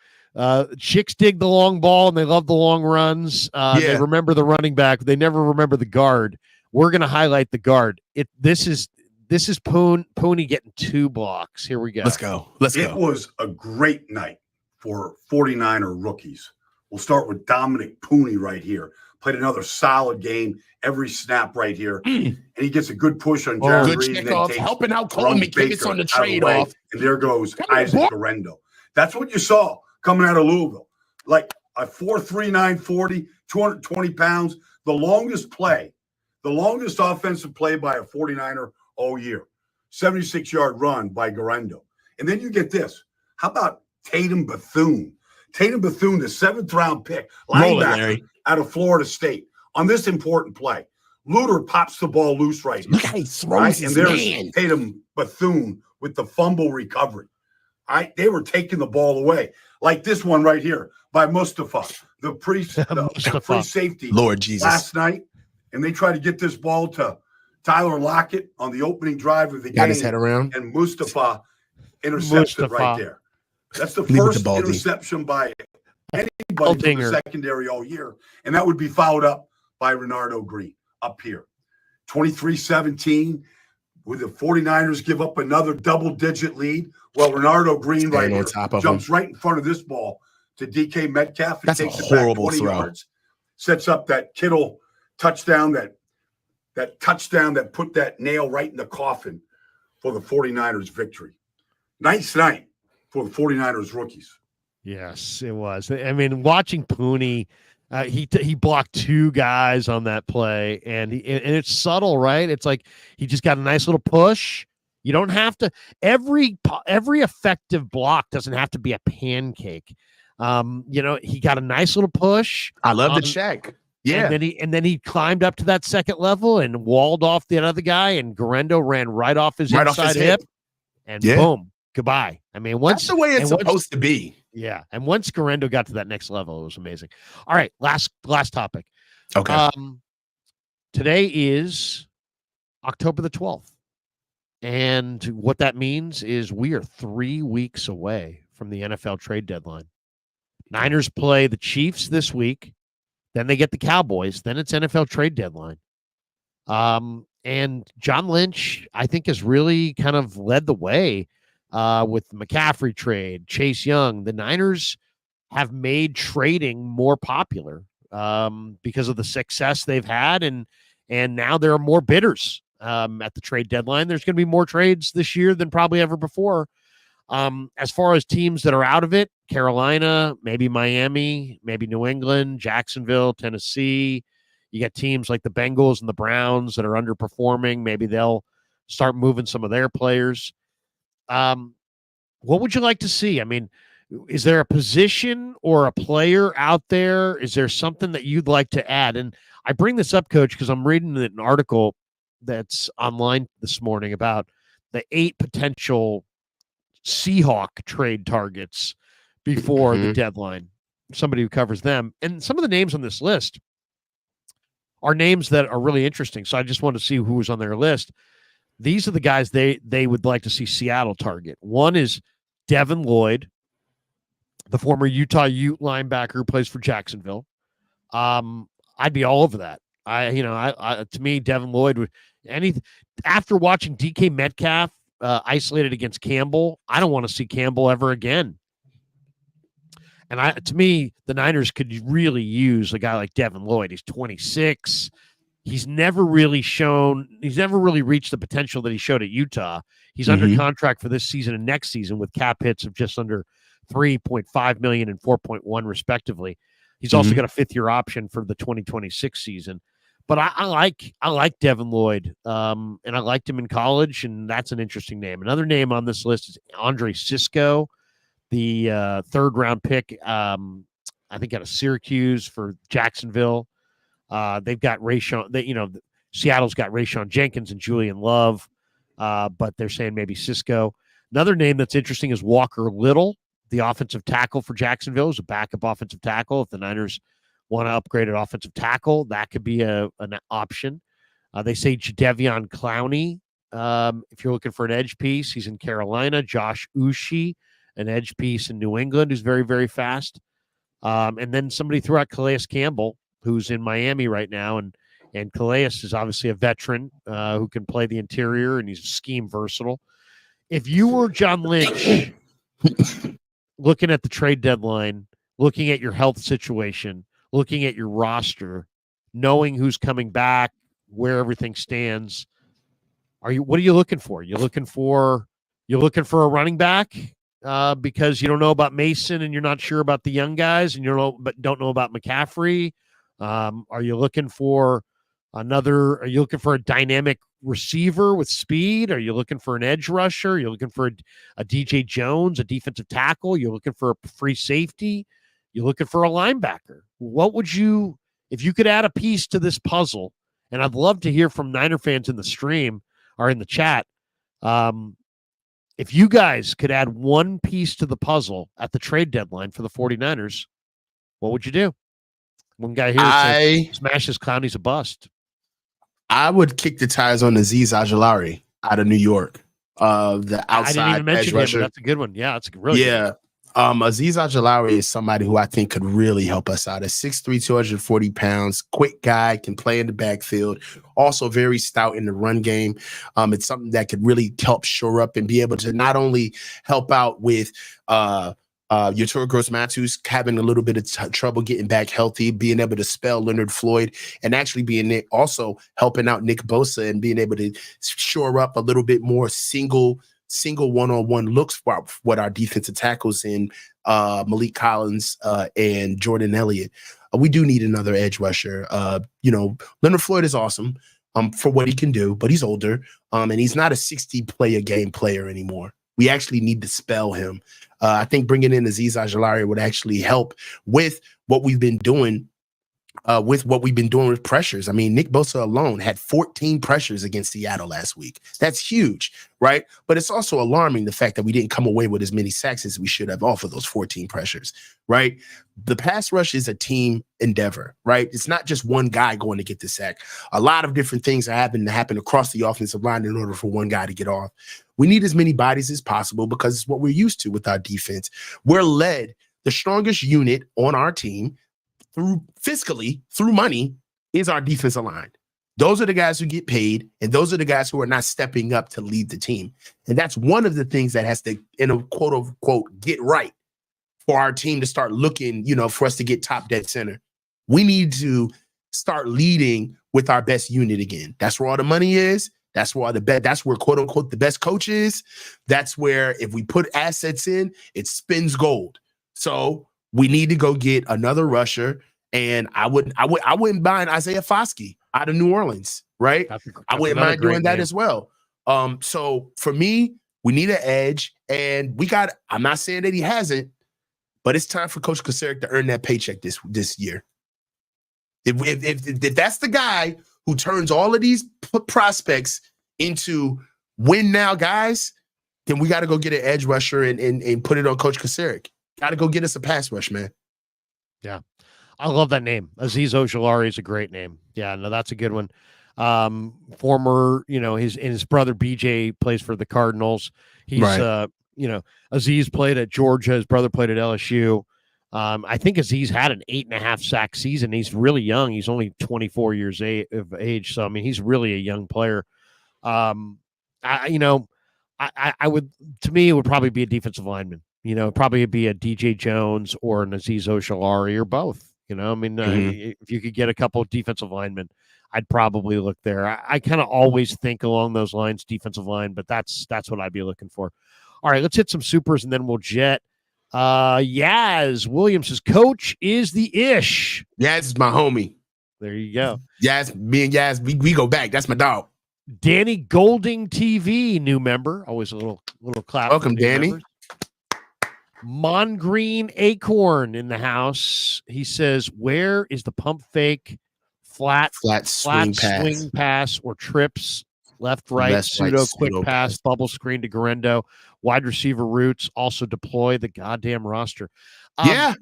chicks dig the long ball and they love the long runs. They remember the running back. They never remember the guard. We're going to highlight the guard. This is Pooney getting 2 blocks. Here we go. Let's go. It was a great night for 49er rookies. We'll start with Dominic Pooney right here. Played another solid game, every snap right here. And he gets a good push on Jared Reed. And then helping out Colin McKivitz on the trade-off. And there goes Isaac Garendo. That's what you saw coming out of Louisville. Like a 4.39 40, 220 pounds. The longest offensive play by a 49er all year. 76-yard run by Garendo. And then you get this. How about Tatum Bethune? Tatum Bethune, the 7th-round pick, linebacker out of Florida State, on this important play. Luter pops the ball loose right here. Look how he throws his and there's Tatum Bethune with the fumble recovery. They were taking the ball away. Like this one right here by Mustafa, the free safety Lord Jesus. last night. And they tried to get this ball to Tyler Lockett on the opening drive of the game. Got his head around. And Mustafa intercepted right there. That's the first interception by anybody from the secondary all year. And that would be followed up by Renardo Green up here. 23-17. With the 49ers give up another double-digit lead. Well, Renardo Green jumps right in front of this ball to DK Metcalf. That's a horrible throw. Yards, sets up that Kittle touchdown, that touchdown that put that nail right in the coffin for the 49ers victory. Nice night for the 49ers rookies. Yes, it was. I mean, watching Pooney, he blocked 2 guys on that play, and it's subtle, right? It's like he just got a nice little push. You don't have to every effective block doesn't have to be a pancake. He got a nice little push. I love the check. Yeah. And then he climbed up to that second level and walled off the other guy, and Garendo ran right off his inside hip. And boom, goodbye. I mean, that's the way it's supposed to be. Yeah. And once Garendo got to that next level, it was amazing. All right, last topic. Okay. Today is October the 12th. And what that means is we are 3 weeks away from the NFL trade deadline. Niners play the Chiefs this week. Then they get the Cowboys. Then it's NFL trade deadline. And John Lynch, I think, has really kind of led the way with the McCaffrey trade, Chase Young. The Niners have made trading more popular because of the success they've had. And now there are more bidders at the trade deadline. There's going to be more trades this year than probably ever before. As far as teams that are out of it, Carolina, maybe Miami, maybe New England, Jacksonville, Tennessee. You got teams like the Bengals and the Browns that are underperforming. Maybe they'll start moving some of their players. What would you like to see? I mean, is there a position or a player out there? Is there something that you'd like to add? And I bring this up, Coach, because I'm reading an article that's online this morning about the 8 potential Seahawk trade targets before the deadline. Somebody who covers them. And some of the names on this list are names that are really interesting. So I just wanted to see who was on their list. These are the guys they would like to see Seattle target. One is Devin Lloyd, the former Utah Ute linebacker who plays for Jacksonville. I'd be all over that. To me, Devin Lloyd would after watching DK Metcalf isolated against Campbell, I don't want to see Campbell ever again. And to me, the Niners could really use a guy like Devin Lloyd. He's 26. He's never really reached the potential that he showed at Utah. He's under contract for this season and next season with cap hits of just under $3.5 million and $4.1 respectively. He's also got a 5th-year option for the 2026 season. But I like Devin Lloyd, and I liked him in college, and that's an interesting name. Another name on this list is Andre Cisco, the 3rd-round pick, I think out of Syracuse for Jacksonville. They've got Seattle's got Rayshon Jenkins and Julian Love, but they're saying maybe Cisco. Another name that's interesting is Walker Little, the offensive tackle for Jacksonville, is a backup offensive tackle. If the Niners want to upgrade an offensive tackle, that could be an option. They say Jadeveon Clowney, if you're looking for an edge piece, he's in Carolina. Josh Uche, an edge piece in New England, who's very, very fast. And then somebody threw out Calais Campbell, who's in Miami right now. And Calais is obviously a veteran who can play the interior, and he's scheme versatile. If you were John Lynch looking at the trade deadline, looking at your health situation, looking at your roster, knowing who's coming back, where everything stands, what are you looking for? You're looking for a running back because you don't know about Mason and you're not sure about the young guys, and don't know about McCaffrey. Are you looking for a dynamic receiver with speed? Are you looking for an edge rusher? You're looking for a DJ Jones, a defensive tackle? You're looking for a free safety? You're looking for a linebacker? If you could add a piece to this puzzle, and I'd love to hear from Niner fans in the stream or in the chat, if you guys could add one piece to the puzzle at the trade deadline for the 49ers, what would you do? One guy here says, smashes Clowney's a bust. I would kick the tires on Azeez Ojulari out of New York. The outside I didn't even mention him, but that's a good one. Yeah, that's a really good one. Azeez Ojulari is somebody who I think could really help us out. At 6'3", 240 pounds, quick guy, can play in the backfield, also very stout in the run game. It's something that could really help shore up and be able to not only help out with Yatura Gross-Matos having a little bit of trouble getting back healthy, being able to spell Leonard Floyd, and actually also helping out Nick Bosa and being able to shore up a little bit more single one-on-one looks for what our defensive tackles in Malik Collins and Jordan Elliott. We do need another edge rusher. Leonard Floyd is awesome for what he can do, but he's older and he's not a 60-play-a-game player anymore. We actually need to spell him. I think bringing in Azeez Ojulari would actually help with what we've been doing. With pressures. I mean, Nick Bosa alone had 14 pressures against Seattle last week. That's huge, right? But it's also alarming the fact that we didn't come away with as many sacks as we should have off of those 14 pressures, right? The pass rush is a team endeavor, right? It's not just one guy going to get the sack. A lot of different things are happening to happen across the offensive line in order for one guy to get off. We need as many bodies as possible because it's what we're used to with our defense. We're led, the strongest unit on our team through money is our defensive line. Those are the guys who get paid, and those are the guys who are not stepping up to lead the team. And that's one of the things that has to, in a quote unquote, get right for our team to start looking, for us to get top dead center. We need to start leading with our best unit again. That's where all the money is. That's where that's where quote unquote the best coach is. That's where if we put assets in, it spins gold. So we need to go get another rusher. And I wouldn't mind Isaiah Foskey out of New Orleans, right? I wouldn't mind doing that as well. So for me, we need an edge, and I'm not saying that he hasn't, but it's time for Coach Kocurek to earn that paycheck this year. If that's the guy who turns all of these prospects into win now guys, then we got to go get an edge rusher and put it on Coach Kocurek. Got to go get us a pass rush, man. Yeah. I love that name. Azeez Ojulari is a great name. Yeah, no, that's a good one. Former, his brother BJ plays for the Cardinals. He's, right. Azeez played at Georgia. His brother played at LSU. I think Azeez had an 8.5 sack season. He's really young. He's only 24 years of age. So, I mean, he's really a young player. I would, to me, it would probably be a defensive lineman. Probably be a DJ Jones or an Azeez Ojulari or both. If you could get a couple of defensive linemen, I'd probably look there. I kind of always think along those lines, defensive line, but that's what I'd be looking for. All right, let's hit some supers and then we'll jet. Yaz Williams says, Coach is the ish. Yaz is my homie. There you go. Yaz, me and Yaz, we go back. That's my dog. Danny Golding TV, new member. Always a little clap. Welcome, Danny. Members. Mongreen Acorn in the house. He says, where is the pump fake, flat swing pass or trips, left, right, pseudo quick pass, bubble screen to Garendo, wide receiver routes, also deploy the goddamn roster. I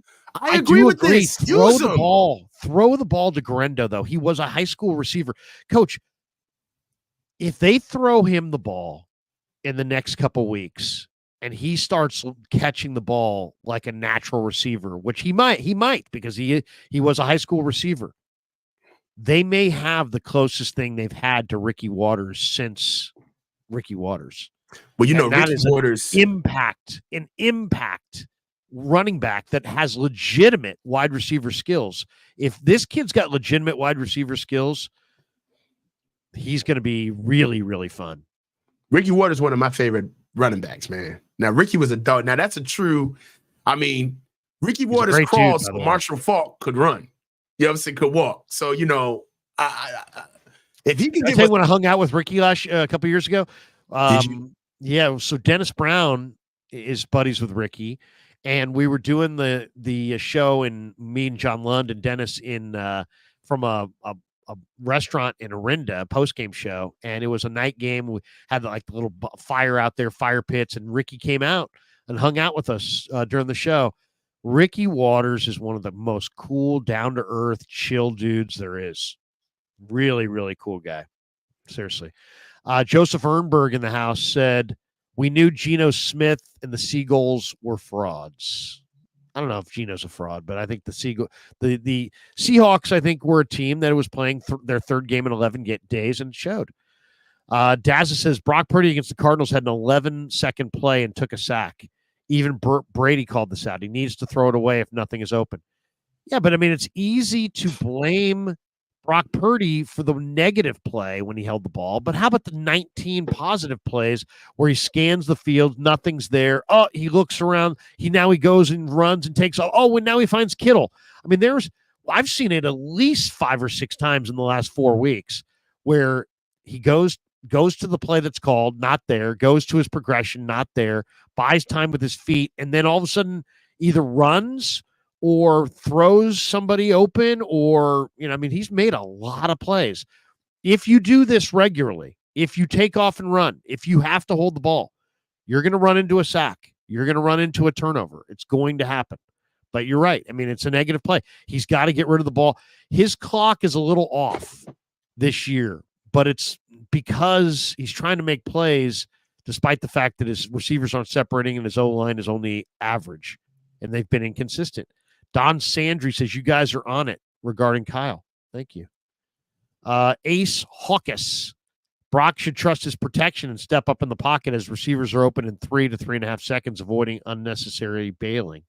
agree with this. Throw the ball to Garendo, though. He was a high school receiver. Coach, if they throw him the ball in the next couple weeks, and he starts catching the ball like a natural receiver, which he might because he was a high school receiver. They may have the closest thing they've had to Ricky Waters since Ricky Waters. Well, Ricky Waters an impact running back that has legitimate wide receiver skills. If this kid's got legitimate wide receiver skills, he's going to be really, really fun. Ricky Waters is one of my favorite running backs, man. Now, Ricky was a dog. Now, that's Ricky Waters crawled so Marshall Faulk could run. You know what I'm saying? Could walk. So, if he can get... when I hung out with Ricky a couple years ago, yeah, so Dennis Brown is buddies with Ricky, and we were doing the show, and me and John Lund and Dennis from a restaurant in Orinda, post-game show, and it was a night game. We had the little fire out there, fire pits, and Ricky came out and hung out with us during the show. Ricky Waters is one of the most cool, down-to-earth, chill dudes there is. Really, really cool guy. Seriously. Joseph Ernberg in the house said, we knew Geno Smith and the Seagulls were frauds. I don't know if Geno's a fraud, but I think the Seahawks, I think, were a team that was playing their third game in 11 days, and it showed. Dazza says Brock Purdy against the Cardinals had an 11-second play and took a sack. Even Brady called this out. He needs to throw it away if nothing is open. Yeah, but it's easy to blame Brock Purdy for the negative play when he held the ball, but how about the 19 positive plays where he scans the field, nothing's there. Oh, he looks around. He goes and runs and takes off. Oh, and now he finds Kittle. I've seen it at least 5 or 6 times in the last 4 weeks where he goes to the play that's called, not there, goes to his progression, not there, buys time with his feet, and then all of a sudden either runs or throws somebody open, or, he's made a lot of plays. If you do this regularly, if you take off and run, if you have to hold the ball, you're going to run into a sack. You're going to run into a turnover. It's going to happen. But you're right. It's a negative play. He's got to get rid of the ball. His clock is a little off this year, but it's because he's trying to make plays despite the fact that his receivers aren't separating and his O-line is only average, and they've been inconsistent. Don Sandry says, you guys are on it regarding Kyle. Thank you. Ace Hawkes. Brock should trust his protection and step up in the pocket as receivers are open in 3 to 3.5 seconds, avoiding unnecessary bailing.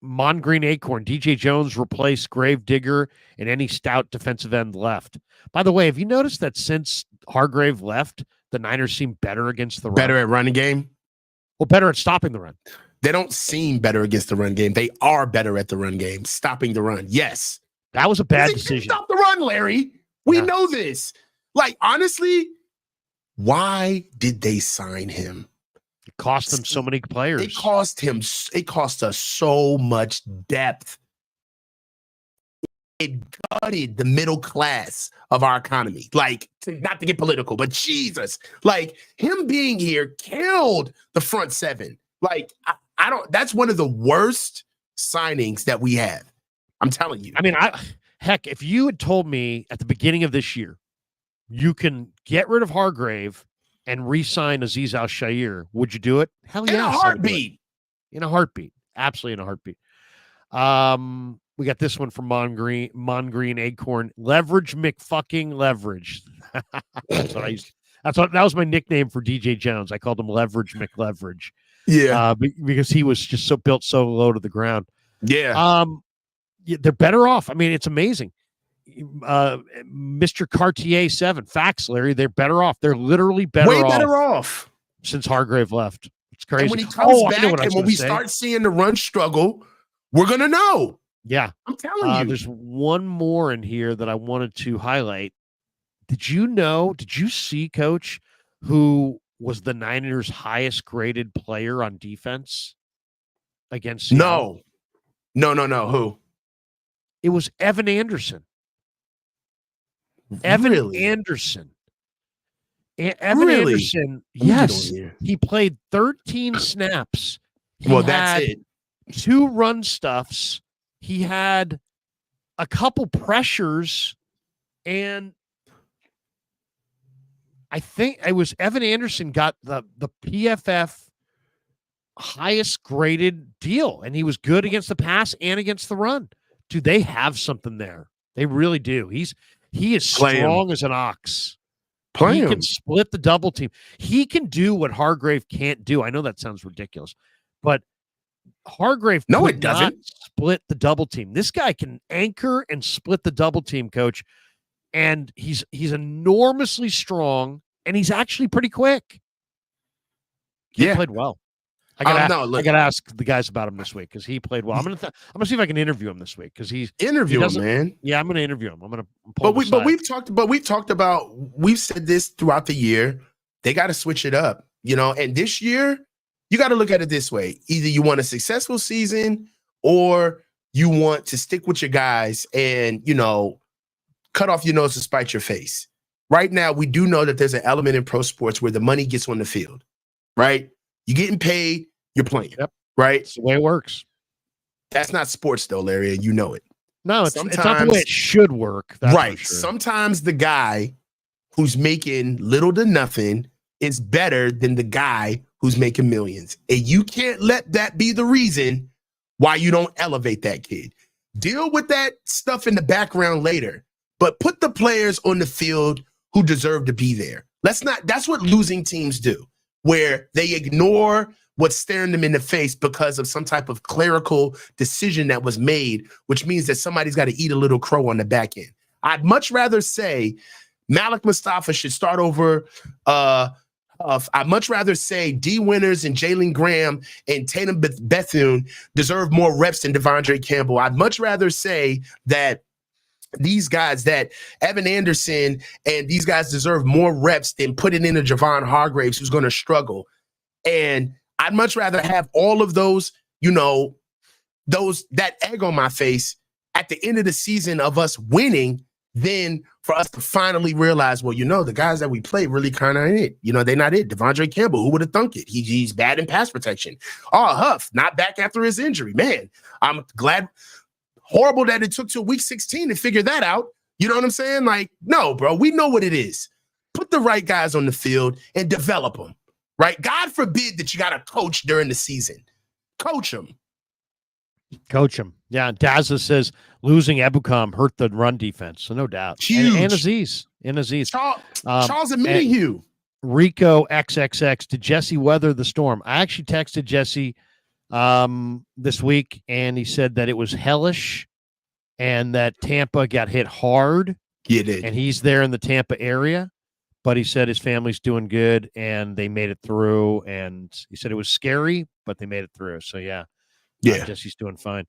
Mongreen Acorn, DJ Jones replaced Gravedigger and any stout defensive end left. By the way, have you noticed that since Hargrave left, the Niners seem better against the run? Better at running game? Well, better at stopping the run. They don't seem better against the run game. They are better at the run game, stopping the run. Yes. That was a bad decision. Stop the run, Larry. We know this. Like, honestly, why did they sign him? It cost them so many players. It cost us so much depth. It gutted the middle class of our economy. Like, not to get political, but Jesus, like him being here killed the front seven. Like, I don't, that's one of the worst signings that we have. I'm telling you. I mean, heck, if you had told me at the beginning of this year, you can get rid of Hargrave and re-sign Azeez Al-Shaair, would you do it? Hell yeah. In a heartbeat. In a heartbeat. Absolutely in a heartbeat. We got this one from Mongreen Acorn. Leverage McFucking Leverage. That's what I used. That was my nickname for DJ Jones. I called him Leverage McLeverage. Yeah. Because he was just built so low to the ground. Yeah. They're better off. I mean, it's amazing. Mr. Cartier 7. Facts, Larry. They're better off. They're literally way better off since Hargrave left. It's crazy. And when he comes back and when we start seeing the run struggle, we're going to know. Yeah. I'm telling you. There's one more in here that I wanted to highlight. Did you see, Coach, who was the Niners' highest graded player on defense against Seattle? No. Who? It was Evan Anderson. Really? Anderson. Anderson, yes. He played 13 snaps. That's it. 2 run stuffs. He had a couple pressures, and I think it was Evan Anderson got the PFF highest graded deal, and he was good against the pass and against the run. Dude, they have something there. They really do. He is strong as an ox. He can split the double team. He can do what Hargrave can't do. I know that sounds ridiculous, but Hargrave it doesn't split the double team. This guy can anchor and split the double team, Coach, and he's enormously strong, and he's actually pretty quick. He played well. I gotta ask the guys about him this week because he played well. I'm gonna see if I can interview him this week because him, man. Yeah, I'm gonna interview him. I'm gonna. We've talked about. We've said this throughout the year. They got to switch it up, And this year, you got to look at it this way: either you want a successful season, or you want to stick with your guys and cut off your nose to spite your face. Right now, we do know that there's an element in pro sports where the money gets on the field. Right. You're getting paid, you're playing. Yep. Right? It's the way it works. That's not sports, though, Larry, and you know it. No, it's not the way it should work. Right. Sure. Sometimes the guy who's making little to nothing is better than the guy who's making millions. And you can't let that be the reason why you don't elevate that kid. Deal with that stuff in the background later, but put the players on the field who deserve to be there. That's what losing teams do, where they ignore what's staring them in the face because of some type of clerical decision that was made, which means that somebody's got to eat a little crow on the back end. I'd much rather say Malik Mustafa should start over. I'd much rather say D. Winters and Jalen Graham and Tatum Bethune deserve more reps than Devondre Campbell. I'd much rather say that these guys, that Evan Anderson and these guys deserve more reps than putting in a Javon Hargraves who's going to struggle. And I'd much rather have all of those, that egg on my face at the end of the season of us winning than for us to finally realize, well, the guys that we play really kind of ain't it. They're not it. Devondre Campbell, who would have thunk it? He's bad in pass protection. Oh, Huff, not back after his injury. Man, I'm glad. Horrible that it took till week 16 to figure that out. You know what I'm saying? Like, no, bro, we know what it is. Put the right guys on the field and develop them, right? God forbid that you got to coach during the season. Coach them. Yeah, Dazza says losing Ebukam hurt the run defense, so no doubt. Huge. And Azeez. Charles admitting you. Rico XXX, did Jesse weather the storm? I actually texted Jesse this week, and he said that it was hellish and that Tampa got hit hard. Yeah, it did. And he's there in the Tampa area, but he said his family's doing good and they made it through. And he said it was scary, but they made it through. So yeah, Jesse's doing fine.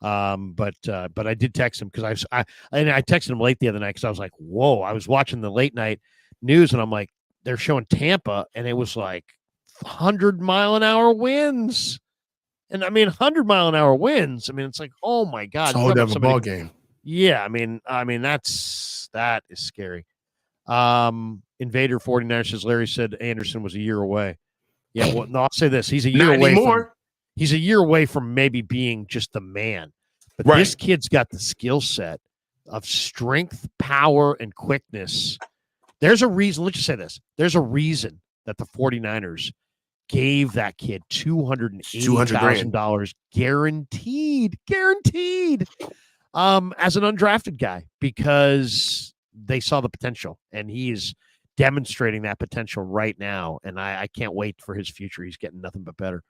But I did text him because I texted him late the other night because I was like, whoa, I was watching the late night news and I'm like, they're showing Tampa and it was like 100-mile-an-hour winds. And I mean, 100-mile-an-hour winds. I mean, it's like, oh my God. It's a whole different ball game. Yeah. I mean, that is scary. Invader 49 says Larry said Anderson was a year away. Yeah. Well, no, I'll say this. He's a year away from, he's a year away from maybe being just the man, but this kid's got the skill set of strength, power, and quickness. There's a reason. Let's just say this. There's a reason that the 49ers gave that kid $280,000 guaranteed as an undrafted guy because they saw the potential and he is demonstrating that potential right now. And I can't wait for his future. He's getting nothing but better.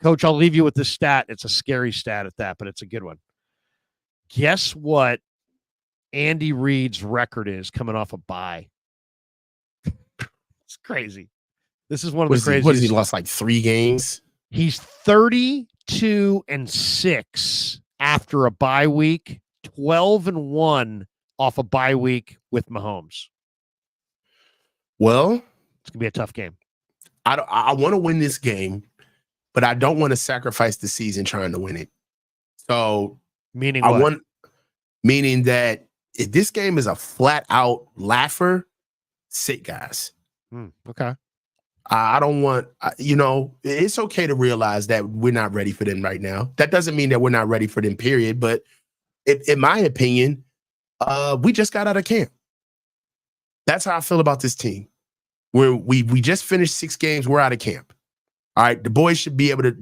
Coach, I'll leave you with this stat. It's a scary stat at that, but it's a good one. Guess what Andy Reid's record is coming off a bye? It's crazy. This is one of the craziest. What has he lost, like 3 games? He's 32-6 after a bye week, 12-1 off a bye week with Mahomes. Well, it's gonna be a tough game. I want to win this game, but I don't want to sacrifice the season trying to win it. So, meaning meaning that if this game is a flat out laugher, sit guys. Okay. I don't want, it's okay to realize that we're not ready for them right now. That doesn't mean that we're not ready for them, period. But in my opinion, we just got out of camp. That's how I feel about this team. We just finished 6 games. We're out of camp. All right. The boys should be able to,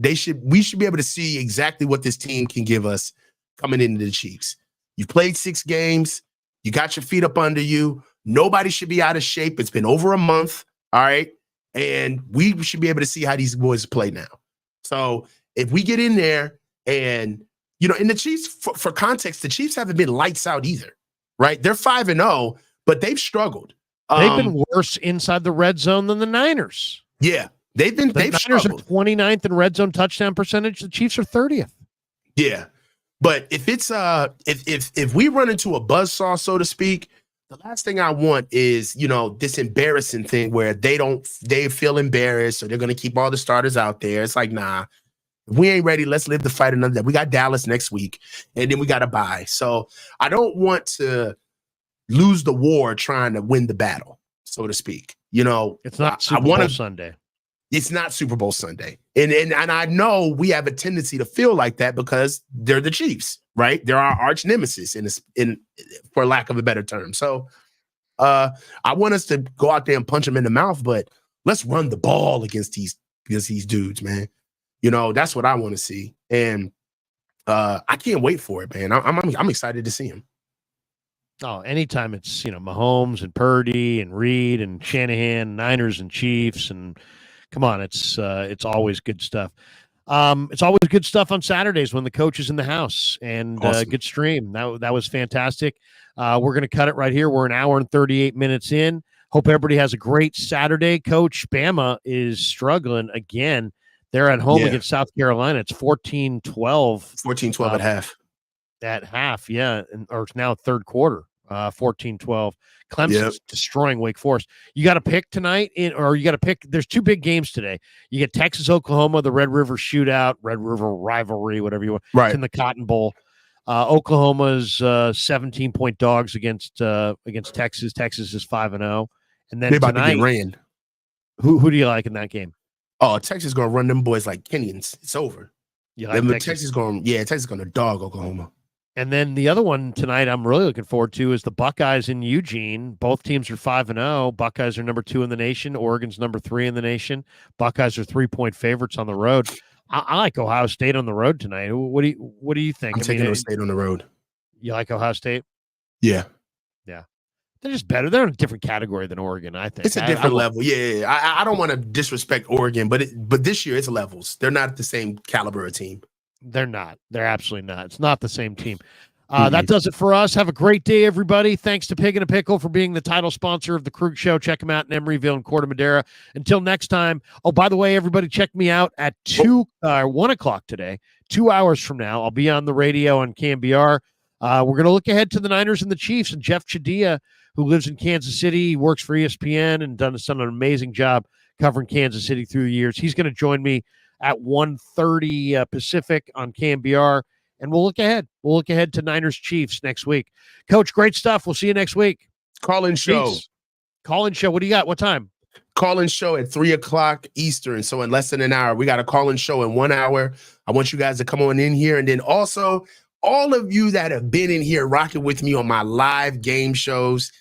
we should be able to see exactly what this team can give us coming into the Chiefs. You've played 6 games. You got your feet up under you. Nobody should be out of shape. It's been over a month. All right. And we should be able to see how these boys play now. So if we get in there and, in the Chiefs, for context, the Chiefs haven't been lights out either, right? They're 5-0, but they've struggled. They've been worse inside the red zone than the Niners. Yeah, they've Niners struggled. Are 29th in red zone touchdown percentage. The Chiefs are 30th. Yeah, but if it's if we run into a buzzsaw, so to speak, the last thing I want is, this embarrassing thing where they feel embarrassed or they're going to keep all the starters out there. It's like, nah, if we ain't ready, let's live the fight another day. We got Dallas next week and then we got to bye. So I don't want to lose the war trying to win the battle, so to speak. It's not Super Bowl Sunday. It's not Super Bowl Sunday. And I know we have a tendency to feel like that because they're the Chiefs, right? They're our arch nemesis in for lack of a better term. So I want us to go out there and punch them in the mouth, but let's run the ball against these dudes, man. That's what I want to see. And I can't wait for it, man. I'm excited to see him. Oh, anytime it's, Mahomes and Purdy and Reed and Shanahan, Niners and Chiefs, and come on, it's always good stuff. It's always good stuff on Saturdays when the coach is in the house, and awesome. Good stream. That was fantastic. We're going to cut it right here. We're an hour and 38 minutes in. Hope everybody has a great Saturday. Coach, Bama is struggling again. They're at home against South Carolina. It's 14-12. 14-12 at half. At half, yeah, or it's now third quarter, 14-12. Clemson's destroying Wake Forest. You got to pick tonight, there's 2 big games today. You get Texas, Oklahoma, the Red River Shootout, Red River Rivalry, whatever you want. Right. It's in the Cotton Bowl. Oklahoma's 17-point dogs against Texas. Texas is 5-0. And then they're about tonight, to get ran. Who do you like in that game? Oh, Texas is going to run them boys like Kenyans. It's over. You like Texas is going to dog Oklahoma. And then the other one tonight I'm really looking forward to is the Buckeyes in Eugene. Both teams are 5-0. Buckeyes are number 2 in the nation. Oregon's number 3 in the nation. Buckeyes are 3-point favorites on the road. I like Ohio State on the road tonight. What do you think? I'm taking Ohio State on the road. You like Ohio State? Yeah. Yeah. They're just better. They're in a different category than Oregon, I think. It's a different level. Yeah. I don't want to disrespect Oregon, but this year it's levels. They're not the same caliber of team. They're not. They're absolutely not. It's not the same team. That does it for us. Have a great day, everybody. Thanks to Pig and a Pickle for being the title sponsor of the Krueger Show. Check them out in Emeryville and Corte Madera. Until next time. Oh, by the way, everybody, check me out at 1 o'clock today. 2 hours from now, I'll be on the radio on KMBR. We're going to look ahead to the Niners and the Chiefs. And Jeff Chadia, who lives in Kansas City, works for ESPN and done an amazing job covering Kansas City through the years. He's going to join me at 1:30 Pacific on KMBR, and we'll look ahead. We'll look ahead to Niners Chiefs next week. Coach, great stuff. We'll see you next week. Call-in show. Call-in show. What do you got? What time? Call-in show at 3 o'clock Eastern. So in less than an hour, we got a call-in show in 1 hour. I want you guys to come on in here. And then also, all of you that have been in here rocking with me on my live game shows,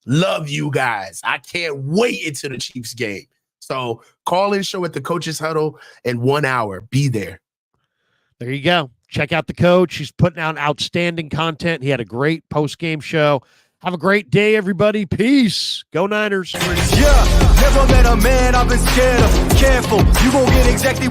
love you guys. I can't wait until the Chiefs game. So call-in show at the Coach's Huddle in 1 hour. Be there. There you go. Check out the coach. He's putting out outstanding content. He had a great post-game show. Have a great day, everybody. Peace. Go Niners. Yeah, never met a man I've been scared of. Careful, you gon' get exactly what